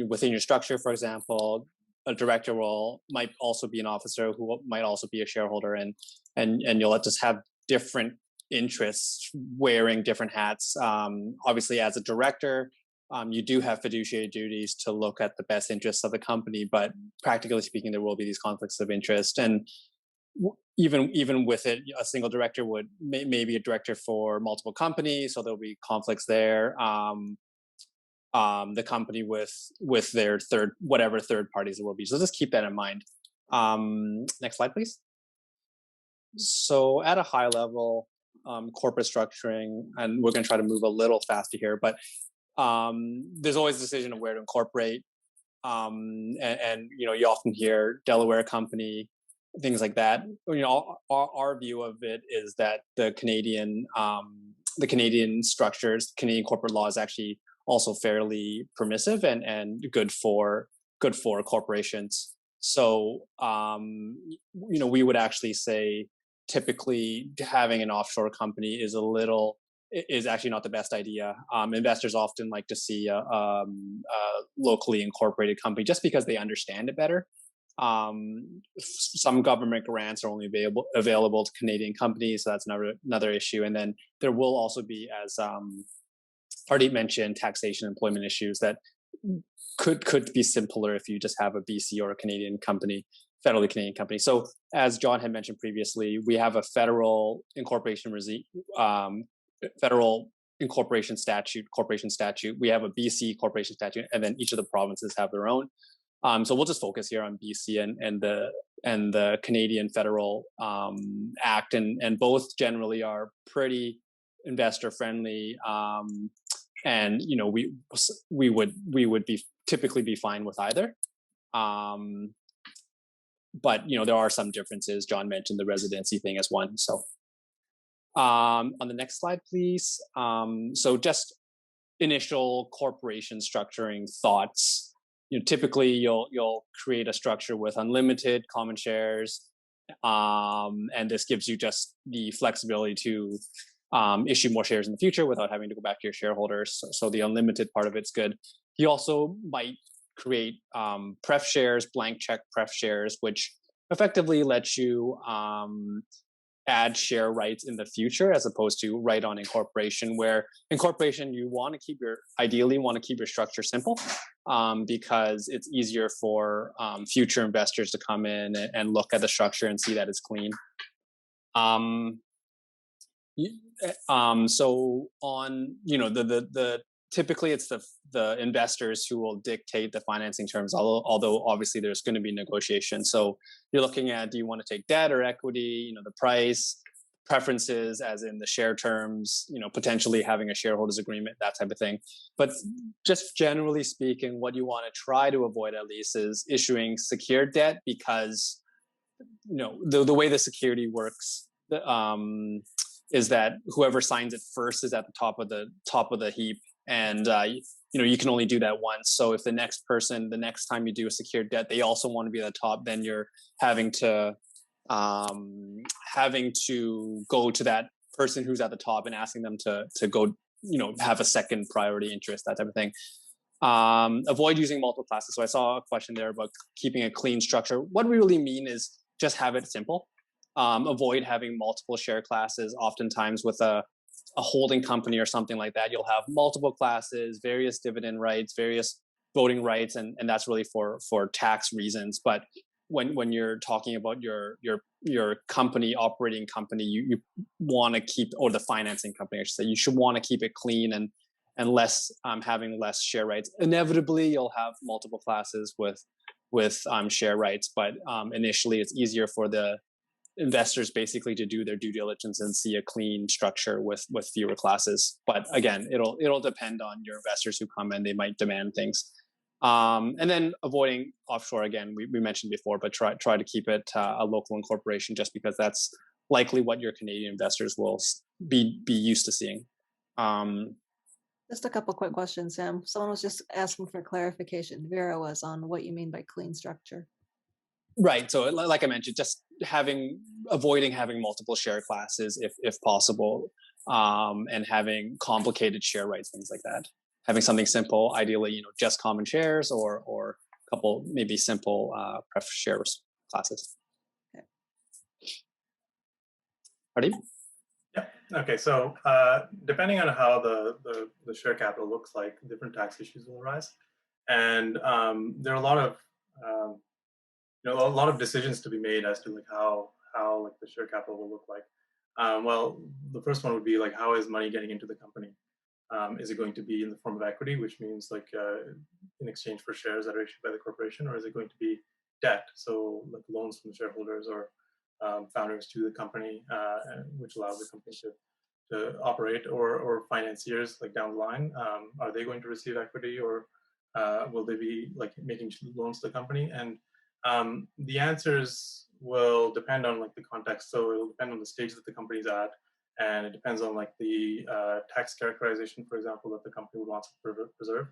Within your structure, for example, a director might also be an officer who might also be a shareholder, and you'll just have different interests wearing different hats. Obviously, as a director, you do have fiduciary duties to look at the best interests of the company, but practically speaking, there will be these conflicts of interest. And even with it, a single director would maybe a director for multiple companies, so there'll be conflicts there. The company with their whatever third parties there will be. So just keep that in mind. Next slide, please. So at a high level, corporate structuring, and we're going to try to move a little faster here, but there's always a decision of where to incorporate. and you often hear Delaware company, things like that. Our view of it is that the Canadian structures, Canadian corporate law is actually also fairly permissive and good for corporations. So we would actually say typically having an offshore company is actually not the best idea. Investors often like to see a locally incorporated company just because they understand it better. Some government grants are only available to Canadian companies, so that's another issue. And then there will also be, as Hardeep mentioned, taxation employment issues that could be simpler if you just have a BC or a Canadian company, federally Canadian company. So as John had mentioned previously, we have a federal incorporation corporation statute. We have a BC corporation statute, and then each of the provinces have their own. So we'll just focus here on BC and the Canadian Federal Act, and both generally are pretty investor friendly. And we would be typically be fine with either. But there are some differences. John mentioned the residency thing as one. So on the next slide, please. So just initial corporation structuring thoughts. Typically you'll create a structure with unlimited common shares, and this gives you just the flexibility to issue more shares in the future without having to go back to your shareholders. So the unlimited part of it's good. You also might create pref shares, blank check pref shares, which effectively lets you add share rights in the future, as opposed to right on incorporation, where incorporation you ideally want to keep your structure simple, because it's easier for future investors to come in and look at the structure and see that it's clean. So on the typically it's the investors who will dictate the financing terms, although obviously there's going to be negotiation. So you're looking at, do you want to take debt or equity, the price, preferences as in the share terms, potentially having a shareholders agreement, that type of thing. But just generally speaking, what you want to try to avoid at least is issuing secured debt, because the way the security works is that whoever signs it first is at the top of the heap. And you can only do that once. So if the next time you do a secured debt, they also want to be at the top, then you're having to go to that person who's at the top and asking them to go, have a second priority interest, that type of thing. Avoid using multiple classes. So I saw a question there about keeping a clean structure. What we really mean is just have it simple. Avoid having multiple share classes. Oftentimes with a holding company or something like that, you'll have multiple classes, various dividend rights, various voting rights, and that's really for tax reasons. But when you're talking about your company, operating company, you want to keep, or the financing company, I should say, you should want to keep it clean and less having less share rights. Inevitably, you'll have multiple classes with share rights, but initially it's easier for the investors basically to do their due diligence and see a clean structure with fewer classes. But again, it'll depend on your investors who come in. They might demand things. And then avoiding offshore, again, we mentioned before, but try to keep it a local incorporation, just because that's likely what your Canadian investors will be used to seeing. Just a couple quick questions, Sam. Someone was just asking for clarification. Vera was on what you mean by clean structure. Right. So like I mentioned, just avoiding having multiple share classes if possible, and having complicated share rights, things like that. Having something simple, ideally, just common shares or a couple maybe simple pref shares classes. Okay. Hardeep? Yeah. Okay. So depending on how the share capital looks like, different tax issues will arise, and there are a lot of decisions to be made as to like how like the share capital will look like. Well, the first one would be like, how is money getting into the company? Is it going to be in the form of equity, which means like in exchange for shares that are issued by the corporation, or is it going to be debt, so like loans from the shareholders or founders to the company, which allows the company to operate, or financiers like down the line? Are they going to receive equity or Will they be like making loans to the company? And the answers will depend on like the context. So it will depend on the stage that the company's at, and it depends on like the tax characterization, for example, that the company would want to preserve.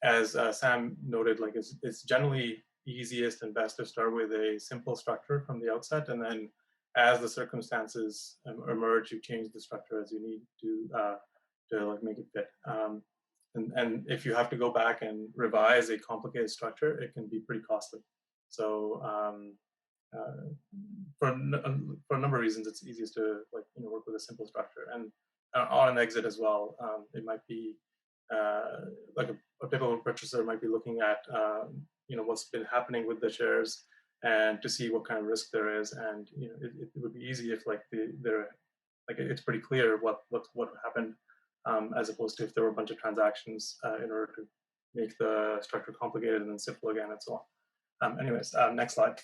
As Sam noted, like it's generally easiest and best to start with a simple structure from the outset, and then as the circumstances emerge, you change the structure as you need to like make it fit. And if you have to go back and revise a complicated structure, it can be pretty costly. So for a number of reasons, it's easiest to like work with a simple structure. And on an exit as well, it might be like a typical purchaser might be looking at what's been happening with the shares and to see what kind of risk there is. And it would be easy if like it's pretty clear what happened. As opposed to if there were a bunch of transactions in order to make the structure complicated and then simple again and so on. Anyways, next slide.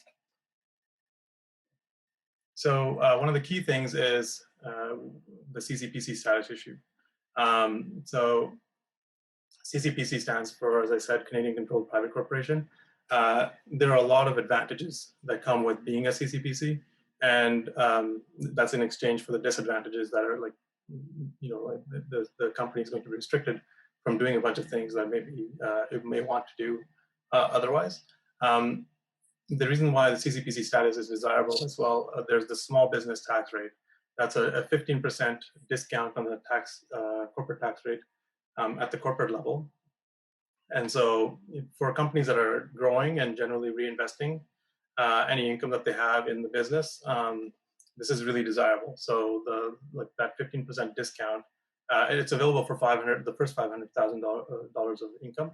So one of the key things is the CCPC status issue. So CCPC stands for, as I said, Canadian Controlled Private Corporation. There are a lot of advantages that come with being a CCPC, and that's in exchange for the disadvantages that are like the company is going to be restricted from doing a bunch of things that maybe it may want to do otherwise. The reason why the CCPC status is desirable as well, there's the small business tax rate. That's a 15% discount on the corporate tax rate at the corporate level. And so for companies that are growing and generally reinvesting any income that they have in the business, this is really desirable. So that 15% discount, it's available for the first $500,000 of income.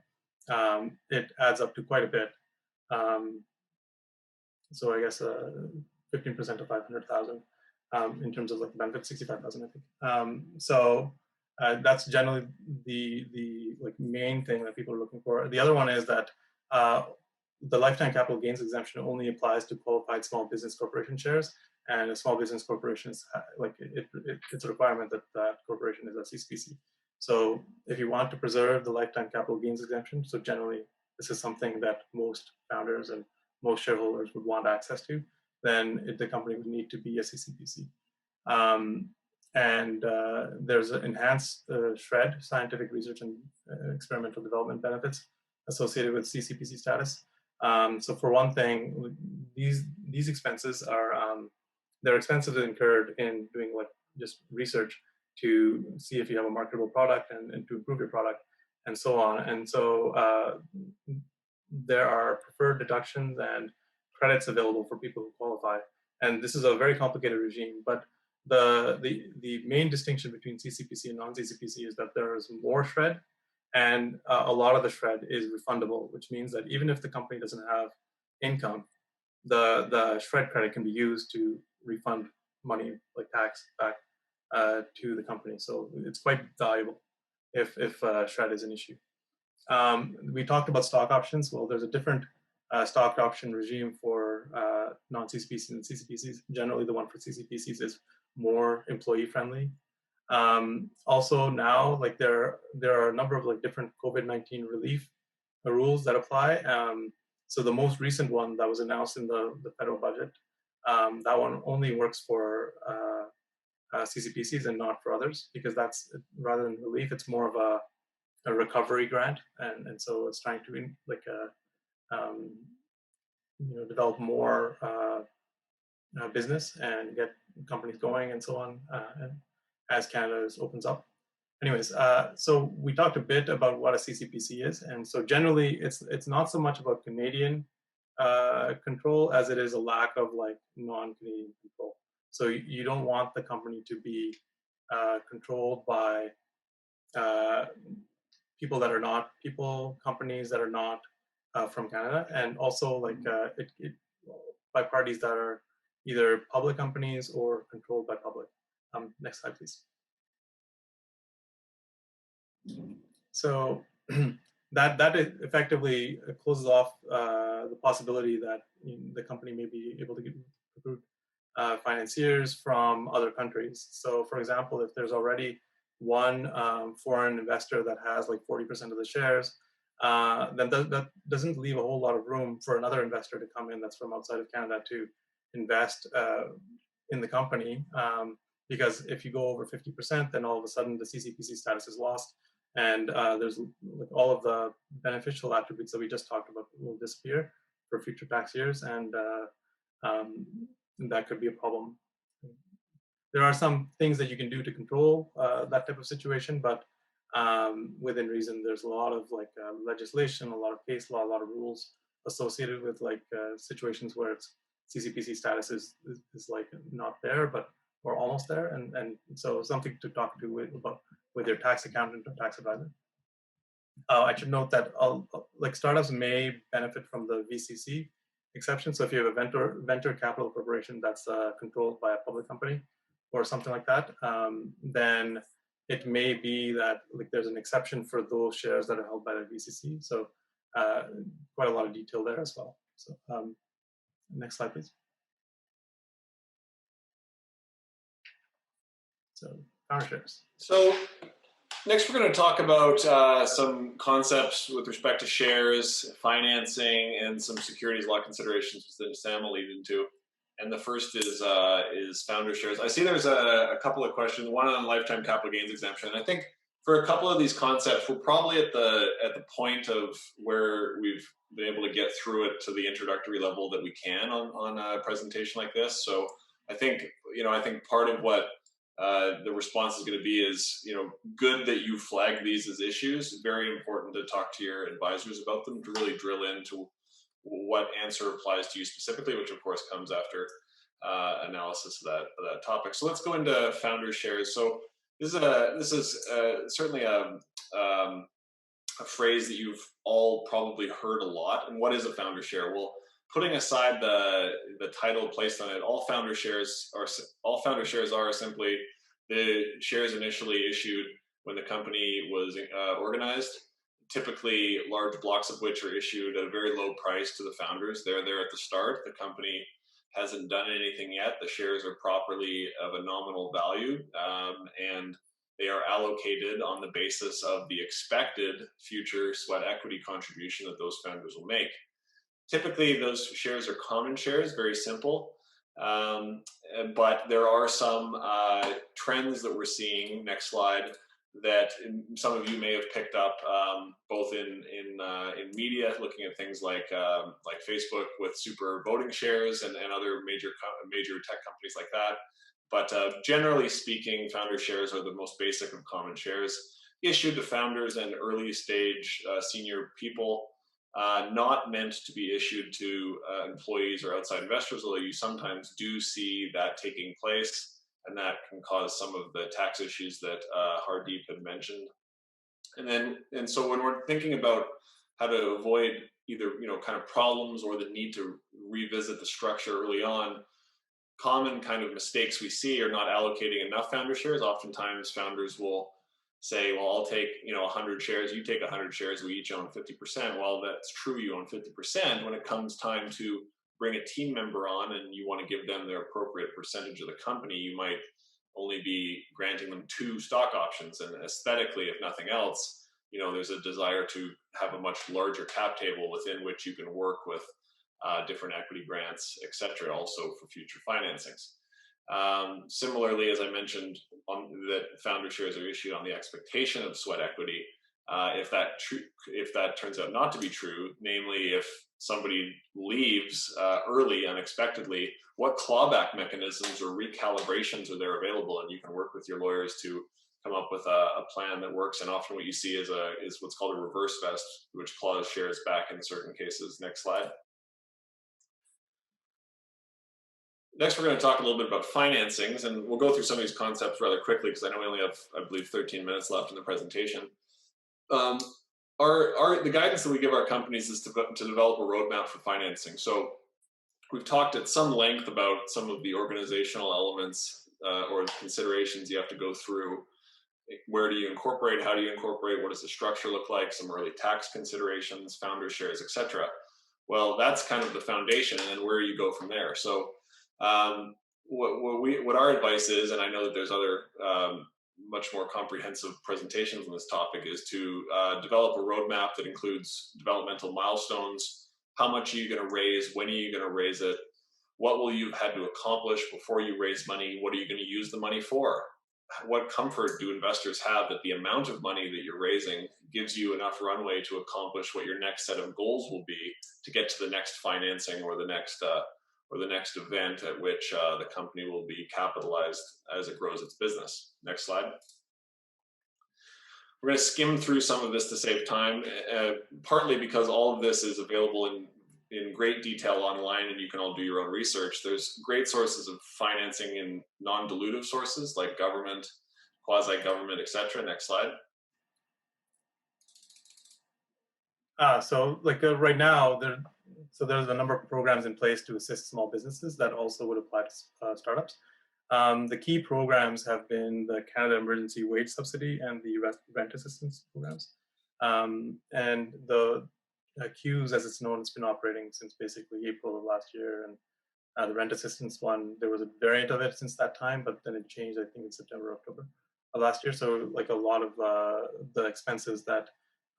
It adds up to quite a bit. So I guess 15% of 500,000 in terms of like benefit, 65,000, I think. So that's generally the like main thing that people are looking for. The other one is that the lifetime capital gains exemption only applies to qualified small business corporation shares, and a small business corporation is like it's a requirement that that corporation is a CCPC. So if you want to preserve the lifetime capital gains exemption, so generally this is something that most founders and most shareholders would want access to, then the company would need to be a CCPC. And there's an enhanced SHRED, scientific research and experimental development benefits associated with CCPC status. So for one thing, these expenses are they're expenses incurred in doing like just research to see if you have a marketable product and to improve your product and so on. And so there are preferred deductions and credits available for people who qualify. And this is a very complicated regime, but the main distinction between CCPC and non-CCPC is that there is more SHRED, and a lot of the SHRED is refundable, which means that even if the company doesn't have income, the SHRED credit can be used to refund money like tax back to the company. So it's quite valuable if SHRED is an issue. We talked about stock options. Well, there's a different stock option regime for non-CCPCs and CCPCs. Generally, the one for CCPCs is more employee friendly. Also now, like there are a number of like different COVID-19 relief rules that apply. So the most recent one that was announced in the federal budget, that one only works for CCPCs and not for others, because that's, rather than relief, it's more of a recovery grant, and so it's trying to like develop more business and get companies going and so on, and as Canada opens up. Anyways, so we talked a bit about what a CCPC is, and so generally it's not so much about Canadian control as it is a lack of like non-Canadian control. So you don't want the company to be controlled by companies that are not from Canada, and also like by parties that are either public companies or controlled by public. Next slide, please. So that effectively closes off the possibility that the company may be able to get approved financiers from other countries. So for example, if there's already one foreign investor that has like 40% of the shares, then that doesn't leave a whole lot of room for another investor to come in that's from outside of Canada to invest in the company. Because if you go over 50%, then all of a sudden the CCPC status is lost, and there's like all of the beneficial attributes that we just talked about will disappear for future tax years, and that could be a problem. There are some things that you can do to control that type of situation, but within reason, there's a lot of like legislation, a lot of case law, a lot of rules associated with like situations where it's CCPC status is like not there, but or almost there, and so something to talk to with your tax accountant or tax advisor. I should note that like startups may benefit from the VCC exception. So if you have a venture capital corporation that's controlled by a public company or something like that, then it may be that like there's an exception for those shares that are held by the VCC. So quite a lot of detail there as well. So next slide, please. So founder shares. So next, we're going to talk about some concepts with respect to shares, financing, and some securities law considerations that Sam alluded to. And the first is founder shares. I see there's a couple of questions. One on lifetime capital gains exemption. I think for a couple of these concepts, we're probably at the point of where we've been able to get through it to the introductory level that we can on a presentation like this. So I think part of what the response is going to be is, good that you flag these as issues. Very important to talk to your advisors about them to really drill into what answer applies to you specifically, which of course comes after analysis of that topic. So let's go into founder shares. So this is certainly a phrase that you've all probably heard a lot. And what is a founder share? Well, putting aside the title placed on it, all founder shares are simply the shares initially issued when the company was organized. Typically, large blocks of which are issued at a very low price to the founders. They're there at the start. The company hasn't done anything yet. The shares are properly of a nominal value, and they are allocated on the basis of the expected future sweat equity contribution that those founders will make. Typically, those shares are common shares, very simple. But there are some trends that we're seeing, next slide, that some of you may have picked up both in media, looking at things like Facebook with super voting shares and other major tech companies like that. But generally speaking, founder shares are the most basic of common shares, issued to founders and early stage senior people, not meant to be issued to employees or outside investors, although you sometimes do see that taking place. And that can cause some of the tax issues that Hardeep had mentioned. And so when we're thinking about how to avoid either kind of problems or the need to revisit the structure early on, common kind of mistakes we see are not allocating enough founder shares. Oftentimes founders will say, well, I'll take 100 shares, you take 100 shares, we each own 50%. Well, that's true, you own 50%. When it comes time to bring a team member on and you want to give them their appropriate percentage of the company, you might only be granting them 2 stock options. And aesthetically, if nothing else, there's a desire to have a much larger cap table within which you can work with different equity grants, et cetera, also for future financings. Similarly, as I mentioned, that founder shares are issued on the expectation of sweat equity. If that turns out not to be true, namely if somebody leaves early unexpectedly, what clawback mechanisms or recalibrations are there available? And you can work with your lawyers to come up with a plan that works. And often what you see is what's called a reverse vest, which claws shares back in certain cases. Next slide. Next, we're going to talk a little bit about financings, and we'll go through some of these concepts rather quickly because I know we only have, I believe, 13 minutes left in the presentation. The guidance that we give our companies is to develop a roadmap for financing. So we've talked at some length about some of the organizational elements or considerations you have to go through. Where do you incorporate? How do you incorporate? What does the structure look like? Some early tax considerations, founder shares, etc. Well, that's kind of the foundation, and then where you go from there. So what our advice is, and I know that there's other much more comprehensive presentations on this topic, is to develop a roadmap that includes developmental milestones. How much are you going to raise? When are you going to raise it? What will you have had to accomplish before you raise money? What are you going to use the money for? What comfort do investors have that the amount of money that you're raising gives you enough runway to accomplish what your next set of goals will be to get to the next financing or the next event at which the company will be capitalized as it grows its business. Next slide. We're going to skim through some of this to save time, partly because all of this is available in great detail online, and you can all do your own research. There's great sources of financing in non-dilutive sources like government, quasi-government, etc. Next slide. So like right now, there's a number of programs in place to assist small businesses that also would apply to startups. The key programs have been the Canada Emergency Wage Subsidy and the Rent Assistance programs. And the CEWS, as it's known, it's been operating since basically April of last year. And the Rent Assistance one, there was a variant of it since that time, but then it changed, I think, in September, October of last year. So like a lot of the expenses that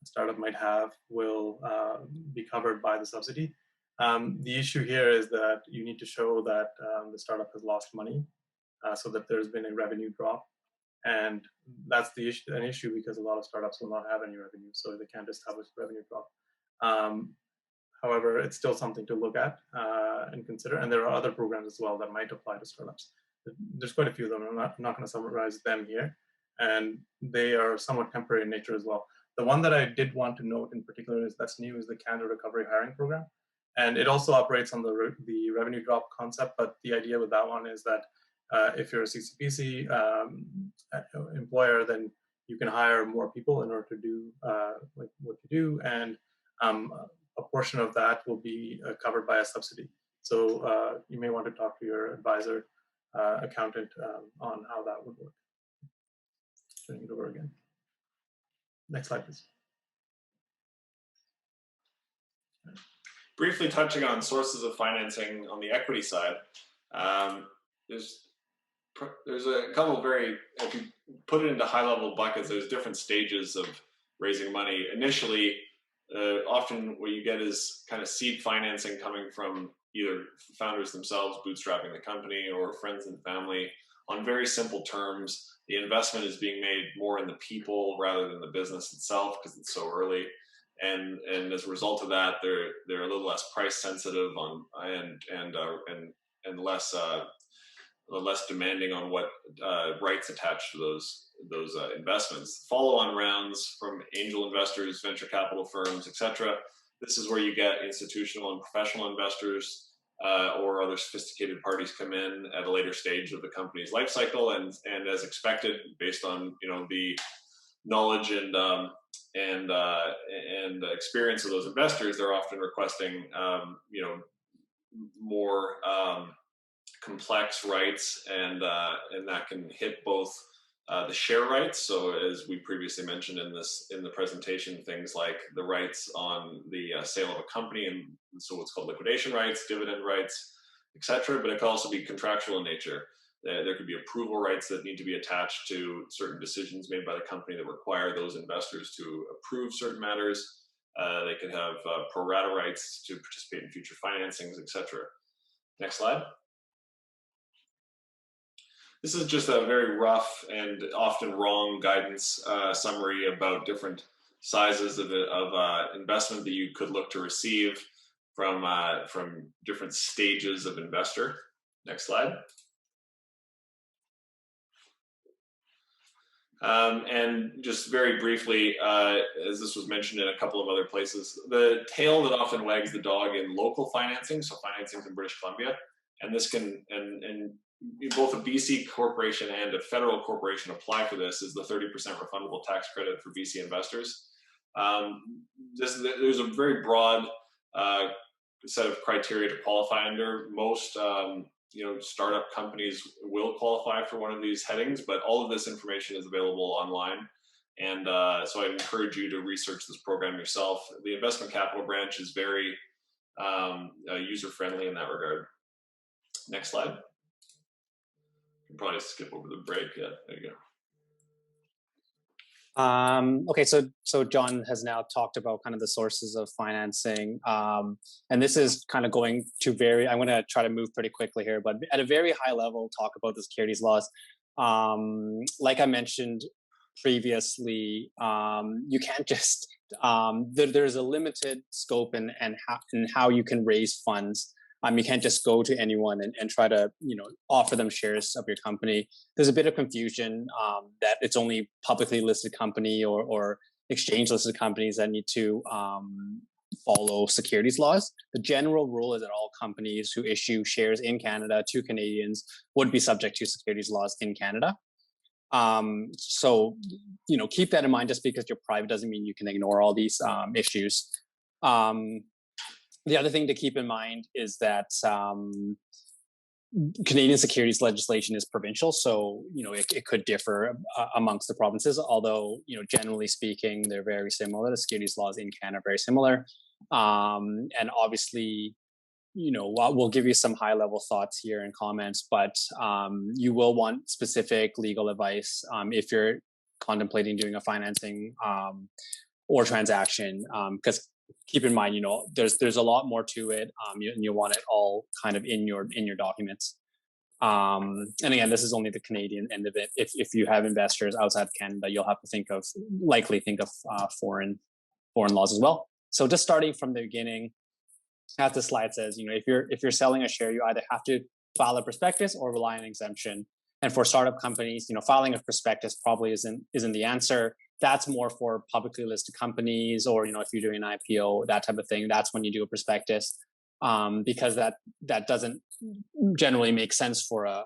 a startup might have will be covered by the subsidy. The issue here is that you need to show that the startup has lost money, so that there's been a revenue drop. And that's an issue because a lot of startups will not have any revenue, so they can't establish revenue drop. However, it's still something to look at and consider. And there are other programs as well that might apply to startups. There's quite a few of them. I'm not going to summarize them here. And they are somewhat temporary in nature as well. The one that I did want to note in particular that's new is the Canada Recovery Hiring Program. And it also operates on the revenue drop concept, but the idea with that one is that if you're a CCPC employer, then you can hire more people in order to do like what you do, and a portion of that will be covered by a subsidy. So you may want to talk to your advisor, accountant on how that would work. Turning it over again. Next slide, please. Briefly touching on sources of financing on the equity side, there's a couple if you put it into high-level buckets, there's different stages of raising money. Initially, often what you get is kind of seed financing coming from either founders themselves bootstrapping the company or friends and family on very simple terms. The investment is being made more in the people rather than the business itself because it's so early. And as a result of that, they're a little less price sensitive and less demanding on what rights attached to those investments. Follow-on rounds from angel investors, venture capital firms, etc. This is where you get institutional and professional investors or other sophisticated parties come in at a later stage of the company's life cycle, and as expected, based on the knowledge and experience of those investors, they're often requesting more complex rights, and that can hit both the share rights. So as we previously mentioned in the presentation, things like the rights on the sale of a company, and so what's called liquidation rights, dividend rights, etc. But it can also be contractual in nature. There could be approval rights that need to be attached to certain decisions made by the company that require those investors to approve certain matters. They could have pro rata rights to participate in future financings, etc. Next slide. This is just a very rough and often wrong guidance summary about different sizes of investment that you could look to receive from different stages of investor. Next slide. And just very briefly, as this was mentioned in a couple of other places, the tail that often wags the dog in local financing, so financing in British Columbia, and this can, and both a BC corporation and a federal corporation apply for this, is the 30% refundable tax credit for BC investors. There's a very broad set of criteria to qualify under. Most startup companies will qualify for one of these headings, but all of this information is available online. And so I'd encourage you to research this program yourself. The investment capital branch is very user-friendly in that regard. Next slide. You can probably skip over the break. Yeah, there you go. Okay, so John has now talked about kind of the sources of financing, and this is kind of going to very. I'm going to try to move pretty quickly here, but at a very high level, talk about the securities laws. Like I mentioned previously, you can't just. There's a limited scope and how you can raise funds. You can't just go to anyone and try to offer them shares of your company. There's a bit of confusion that it's only publicly listed company or exchange listed companies that need to follow securities laws. The general rule is that all companies who issue shares in Canada to Canadians would be subject to securities laws in Canada. So keep that in mind. Just because you're private doesn't mean you can ignore all these issues. The other thing to keep in mind is that Canadian securities legislation is provincial, so it could differ amongst the provinces. Although generally speaking, they're very similar. The securities laws in Canada are very similar, and obviously, we'll give you some high-level thoughts here and comments, but you will want specific legal advice if you're contemplating doing a financing or transaction, because keep in mind, there's a lot more to it, and you want it all kind of in your documents. And again, this is only the Canadian end of it. If you have investors outside of Canada, you'll have to likely think of foreign laws as well. So just starting from the beginning, as the slide says, if you're selling a share, you either have to file a prospectus or rely on exemption. And for startup companies, filing a prospectus probably isn't the answer. That's more for publicly listed companies, or if you're doing an IPO, that type of thing. That's when you do a prospectus, because that doesn't generally make sense for a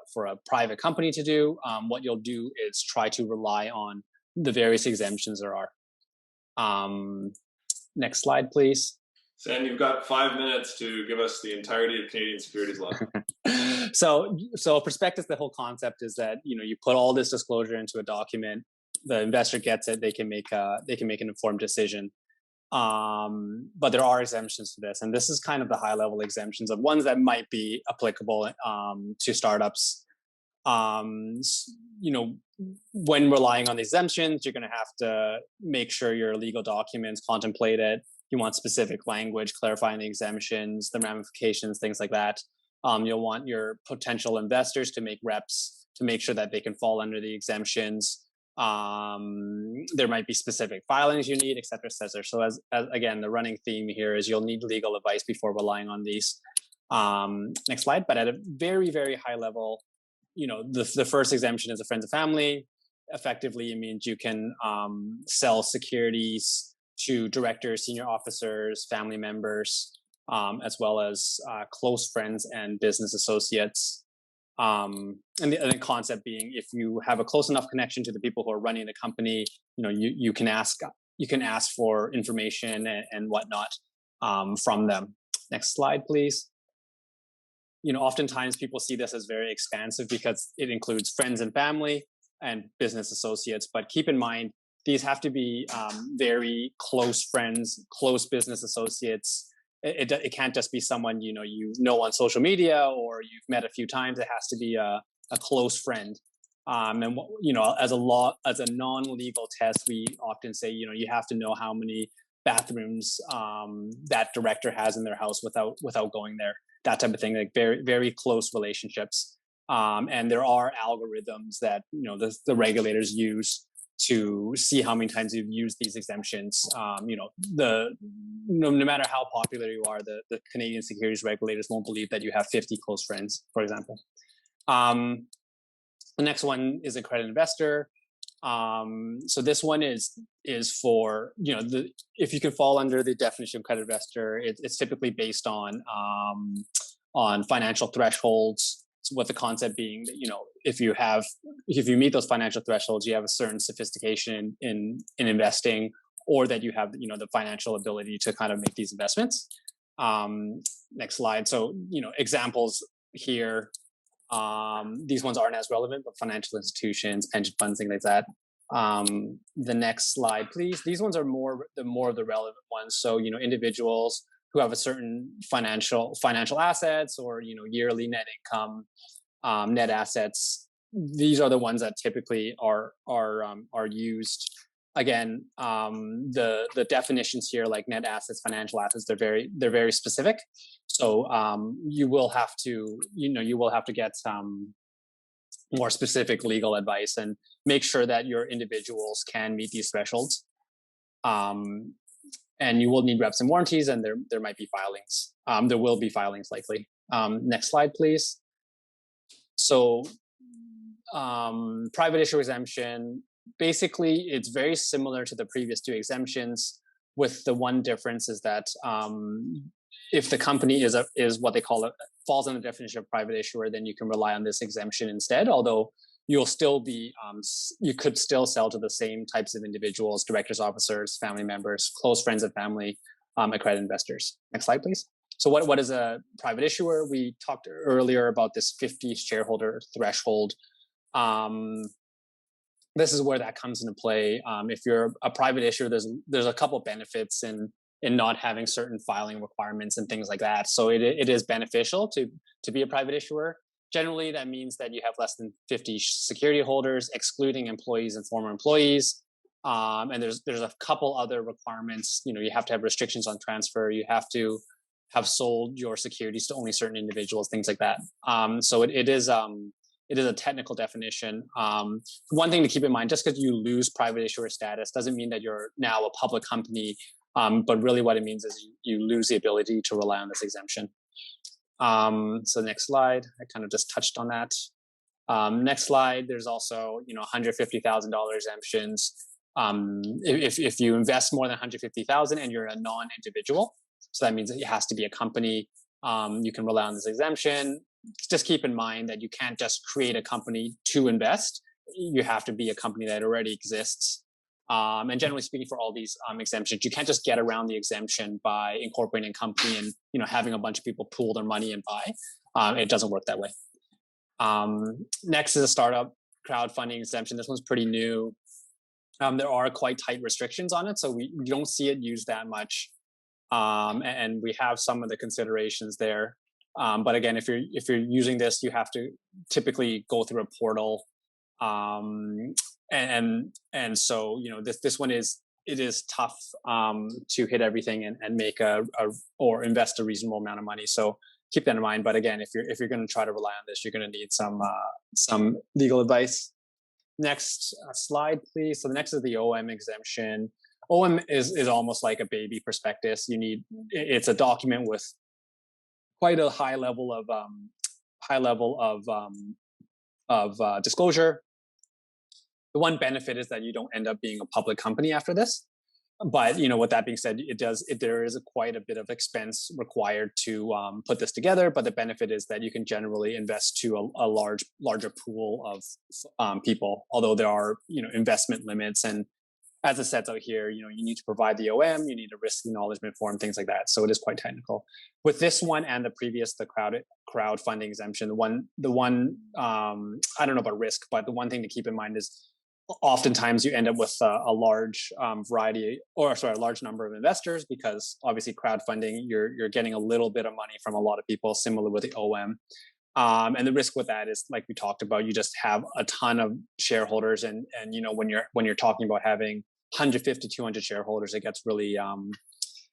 private company to do. What you'll do is try to rely on the various exemptions there are. Next slide, please. Sam, you've got 5 minutes to give us the entirety of Canadian securities law. So a prospectus, the whole concept is that you put all this disclosure into a document. The investor gets it. They can make an informed decision. But there are exemptions to this, and this is kind of the high level exemptions of ones that might be applicable to startups. When relying on the exemptions, you're going to have to make sure your legal documents contemplate it. You want specific language clarifying the exemptions, the ramifications, things like that. You'll want your potential investors to make reps to make sure that they can fall under the exemptions. There might be specific filings you need, et cetera, et cetera. So as again, the running theme here is you'll need legal advice before relying on these. Next slide. But at a very, very high level, the first exemption is a friends and family. Effectively, it means you can sell securities to directors, senior officers, family members, as well as close friends and business associates. And the concept being, if you have a close enough connection to the people who are running the company, you can ask for information and whatnot from them. Next slide, please. Oftentimes people see this as very expansive because it includes friends and family and business associates. But keep in mind, these have to be very close friends, close business associates. It can't just be someone you know on social media or you've met a few times. It has to be a close friend. And as a non-legal test, we often say you have to know how many bathrooms that director has in their house without going there. That type of thing, like very, very close relationships. And there are algorithms that the regulators use to see how many times you've used these exemptions. No matter how popular you are, the Canadian securities regulators won't believe that you have 50 close friends, for example. The next one is a credit investor. So this one is for if you can fall under the definition of credit investor, it's typically based on financial thresholds. So what the concept being that if you meet those financial thresholds, you have a certain sophistication in investing, or that you have the financial ability to kind of make these investments. Next slide. So examples here. These ones aren't as relevant, but financial institutions, pension funds, things like that. The next slide, please. These ones are more of the relevant ones. So individuals who have a certain financial assets, or yearly net income, net assets. These are the ones that typically are used again, the definitions here, like net assets, financial assets, they're very specific. So you will have to, you will have to get some more specific legal advice and make sure that your individuals can meet these thresholds. And you will need reps and warranties, and there might be filings. There will be filings likely. Next slide, please. So private issue exemption, basically it's very similar to the previous two exemptions, with the one difference is that if the company is what they call falls in the definition of private issuer, then you can rely on this exemption instead, although you'll still be, you could still sell to the same types of individuals, directors, officers, family members, close friends and family, accredited investors. Next slide, please. So what is a private issuer? We talked earlier about this 50 shareholder threshold. This is where that comes into play. If you're a private issuer, there's a couple benefits in not having certain filing requirements and things like that. So it is beneficial to be a private issuer. Generally, that means that you have less than 50 security holders, excluding employees and former employees. And there's a couple other requirements. You have to have restrictions on transfer. You have to have sold your securities to only certain individuals, things like that. So it is a technical definition. One thing to keep in mind, just because you lose private issuer status doesn't mean that you're now a public company. But really what it means is you lose the ability to rely on this exemption. So next slide, I kind of just touched on that. Next slide, there's also, $150,000 exemptions. If you invest more than $150,000 and you're a non-individual, so that means that it has to be a company, you can rely on this exemption. Just keep in mind that you can't just create a company to invest. You have to be a company that already exists. And generally speaking, for all these exemptions, you can't just get around the exemption by incorporating a company and having a bunch of people pool their money and buy. It doesn't work that way. Next is a startup crowdfunding exemption. This one's pretty new. There are quite tight restrictions on it, so we don't see it used that much. And we have some of the considerations there. But again, if you're using this, you have to typically go through a portal. And so this one is tough to hit everything and make or invest a reasonable amount of money. So keep that in mind. But again, if you're going to try to rely on this, you're going to need some legal advice. Next slide, please. So the next is the OM exemption. OM is almost like a baby prospectus. It's a document with quite a high level of disclosure. The one benefit is that you don't end up being a public company after this. But with that being said, there is quite a bit of expense required to put this together. But the benefit is that you can generally invest to a larger pool of people. Although there are investment limits, and as it sets out here, you need to provide the OM, you need a risk acknowledgement form, things like that. So it is quite technical. With this one and the previous, the crowdfunding exemption, the one I don't know about risk, but the one thing to keep in mind is oftentimes you end up with a large large number of investors, because obviously crowdfunding, you're getting a little bit of money from a lot of people, similar with the OM. And the risk with that is, like we talked about, you just have a ton of shareholders, and when you're talking about having 150, 200 shareholders, it gets really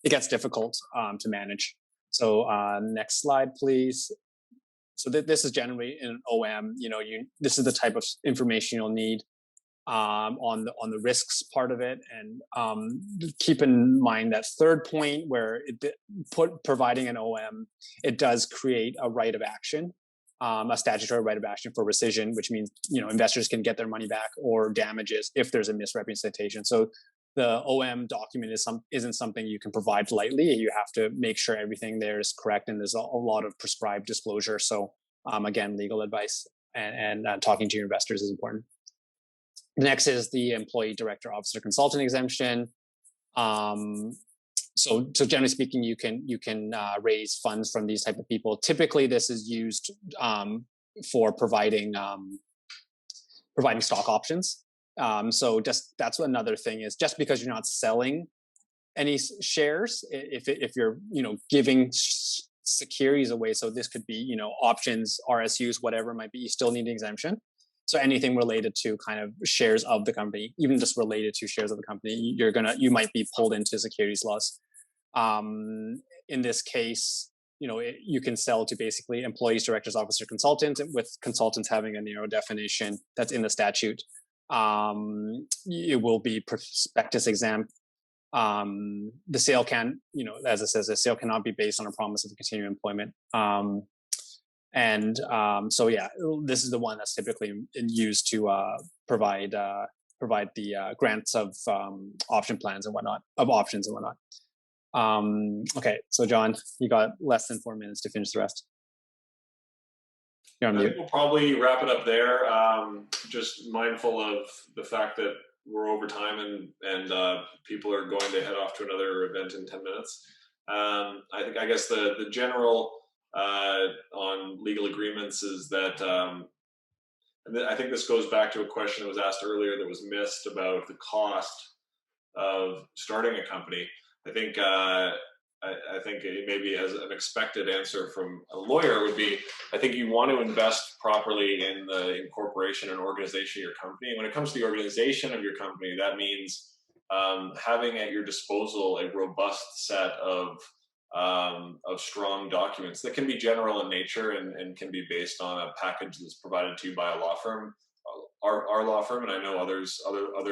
it gets difficult to manage. So next slide, please. So this is generally in an OM. This is the type of information you'll need on the risks part of it, and keep in mind that third point where providing an OM, it does create a right of action, a statutory right of action for rescission, which means investors can get their money back or damages if there's a misrepresentation. So the OM document isn't something you can provide lightly. You have to make sure everything there is correct, and there's a lot of prescribed disclosure. So again, legal advice and talking to your investors is important. Next is the employee, director, officer, consultant exemption. So generally speaking, you can raise funds from these type of people. Typically, this is used for providing stock options. So that's another thing, is just because you're not selling any shares, if you're giving securities away, so this could be options, RSUs, whatever it might be, you still need an exemption. So anything related to kind of shares of the company, even just related to shares of the company, you might be pulled into securities laws. In this case, you can sell to basically employees, directors, officer, consultants, with consultants having a narrow definition that's in the statute. It will be prospectus exempt. The sale can, as it says, the sale cannot be based on a promise of continued employment. So yeah, this is the one that's typically used to provide the grants of option plans and whatnot, of options and whatnot. Okay, so John, you got less than 4 minutes to finish the rest. You're on I mute. think we'll probably wrap it up there. Just mindful of the fact that we're over time and people are going to head off to another event in 10 minutes. I guess the general on legal agreements is that I think this goes back to a question that was asked earlier that was missed about the cost of starting a company. I think maybe as an expected answer from a lawyer would be, I think you want to invest properly in the incorporation and organization of your company. When it comes to the organization of your company, that means having at your disposal a robust set of strong documents that can be general in nature and can be based on a package that's provided to you by a law firm. Our law firm, and I know other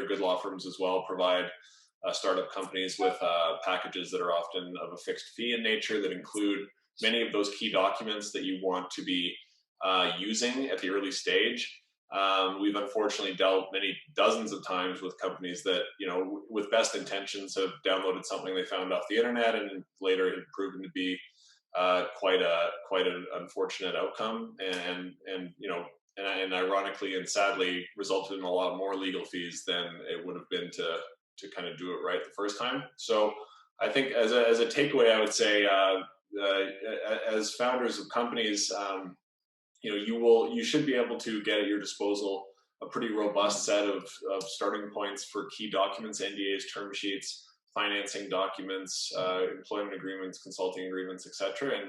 good law firms as well, provide startup companies with packages that are often of a fixed fee in nature that include many of those key documents that you want to be using at the early stage. We've unfortunately dealt many dozens of times with companies that, with best intentions have downloaded something they found off the internet and later it had proven to be quite an unfortunate outcome and ironically and sadly resulted in a lot more legal fees than it would have been to kind of do it right the first time. So I think as a takeaway, I would say as founders of companies, you should be able to get at your disposal a pretty robust set of starting points for key documents, NDAs, term sheets, financing documents, employment agreements, consulting agreements, etc.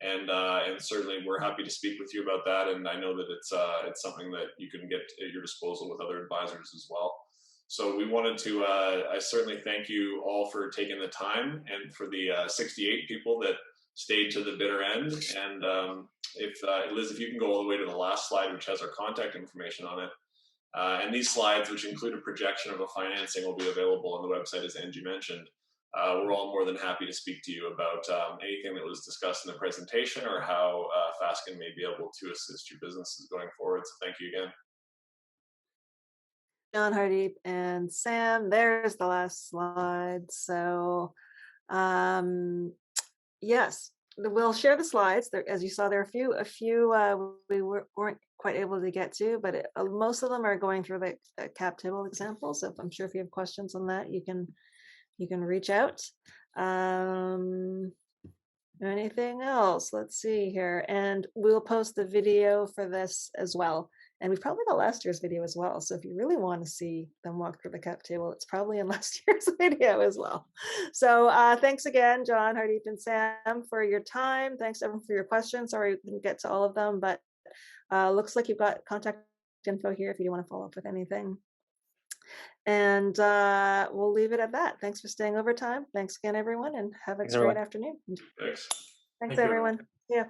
And certainly we're happy to speak with you about that. And I know that it's something that you can get at your disposal with other advisors as well. So we wanted to, I certainly thank you all for taking the time and for the 68 people that stayed to the bitter end. And Liz, if you can go all the way to the last slide, which has our contact information on it. And these slides, which include a projection of a financing, will be available on the website, as Angie mentioned. We're all more than happy to speak to you about anything that was discussed in the presentation or how Fasken may be able to assist your businesses going forward. So thank you again. John, Hardeep, and Sam, there's the last slide. So yes, we'll share the slides. There, as you saw, there are a few we weren't quite able to get to, but most of them are going through the cap table example. So I'm sure if you have questions on that, you can reach out. Anything else? Let's see here. And we'll post the video for this as well. And we've probably got last year's video as well. So if you really want to see them walk through the cap table, it's probably in last year's video as well. So thanks again, John, Hardeep, and Sam, for your time. Thanks everyone for your questions. Sorry we didn't get to all of them, but looks like you've got contact info here if you want to follow up with anything. And we'll leave it at that. Thanks for staying over time. Thanks again, everyone, and have a great afternoon. Thanks. Thanks, everyone. Yeah.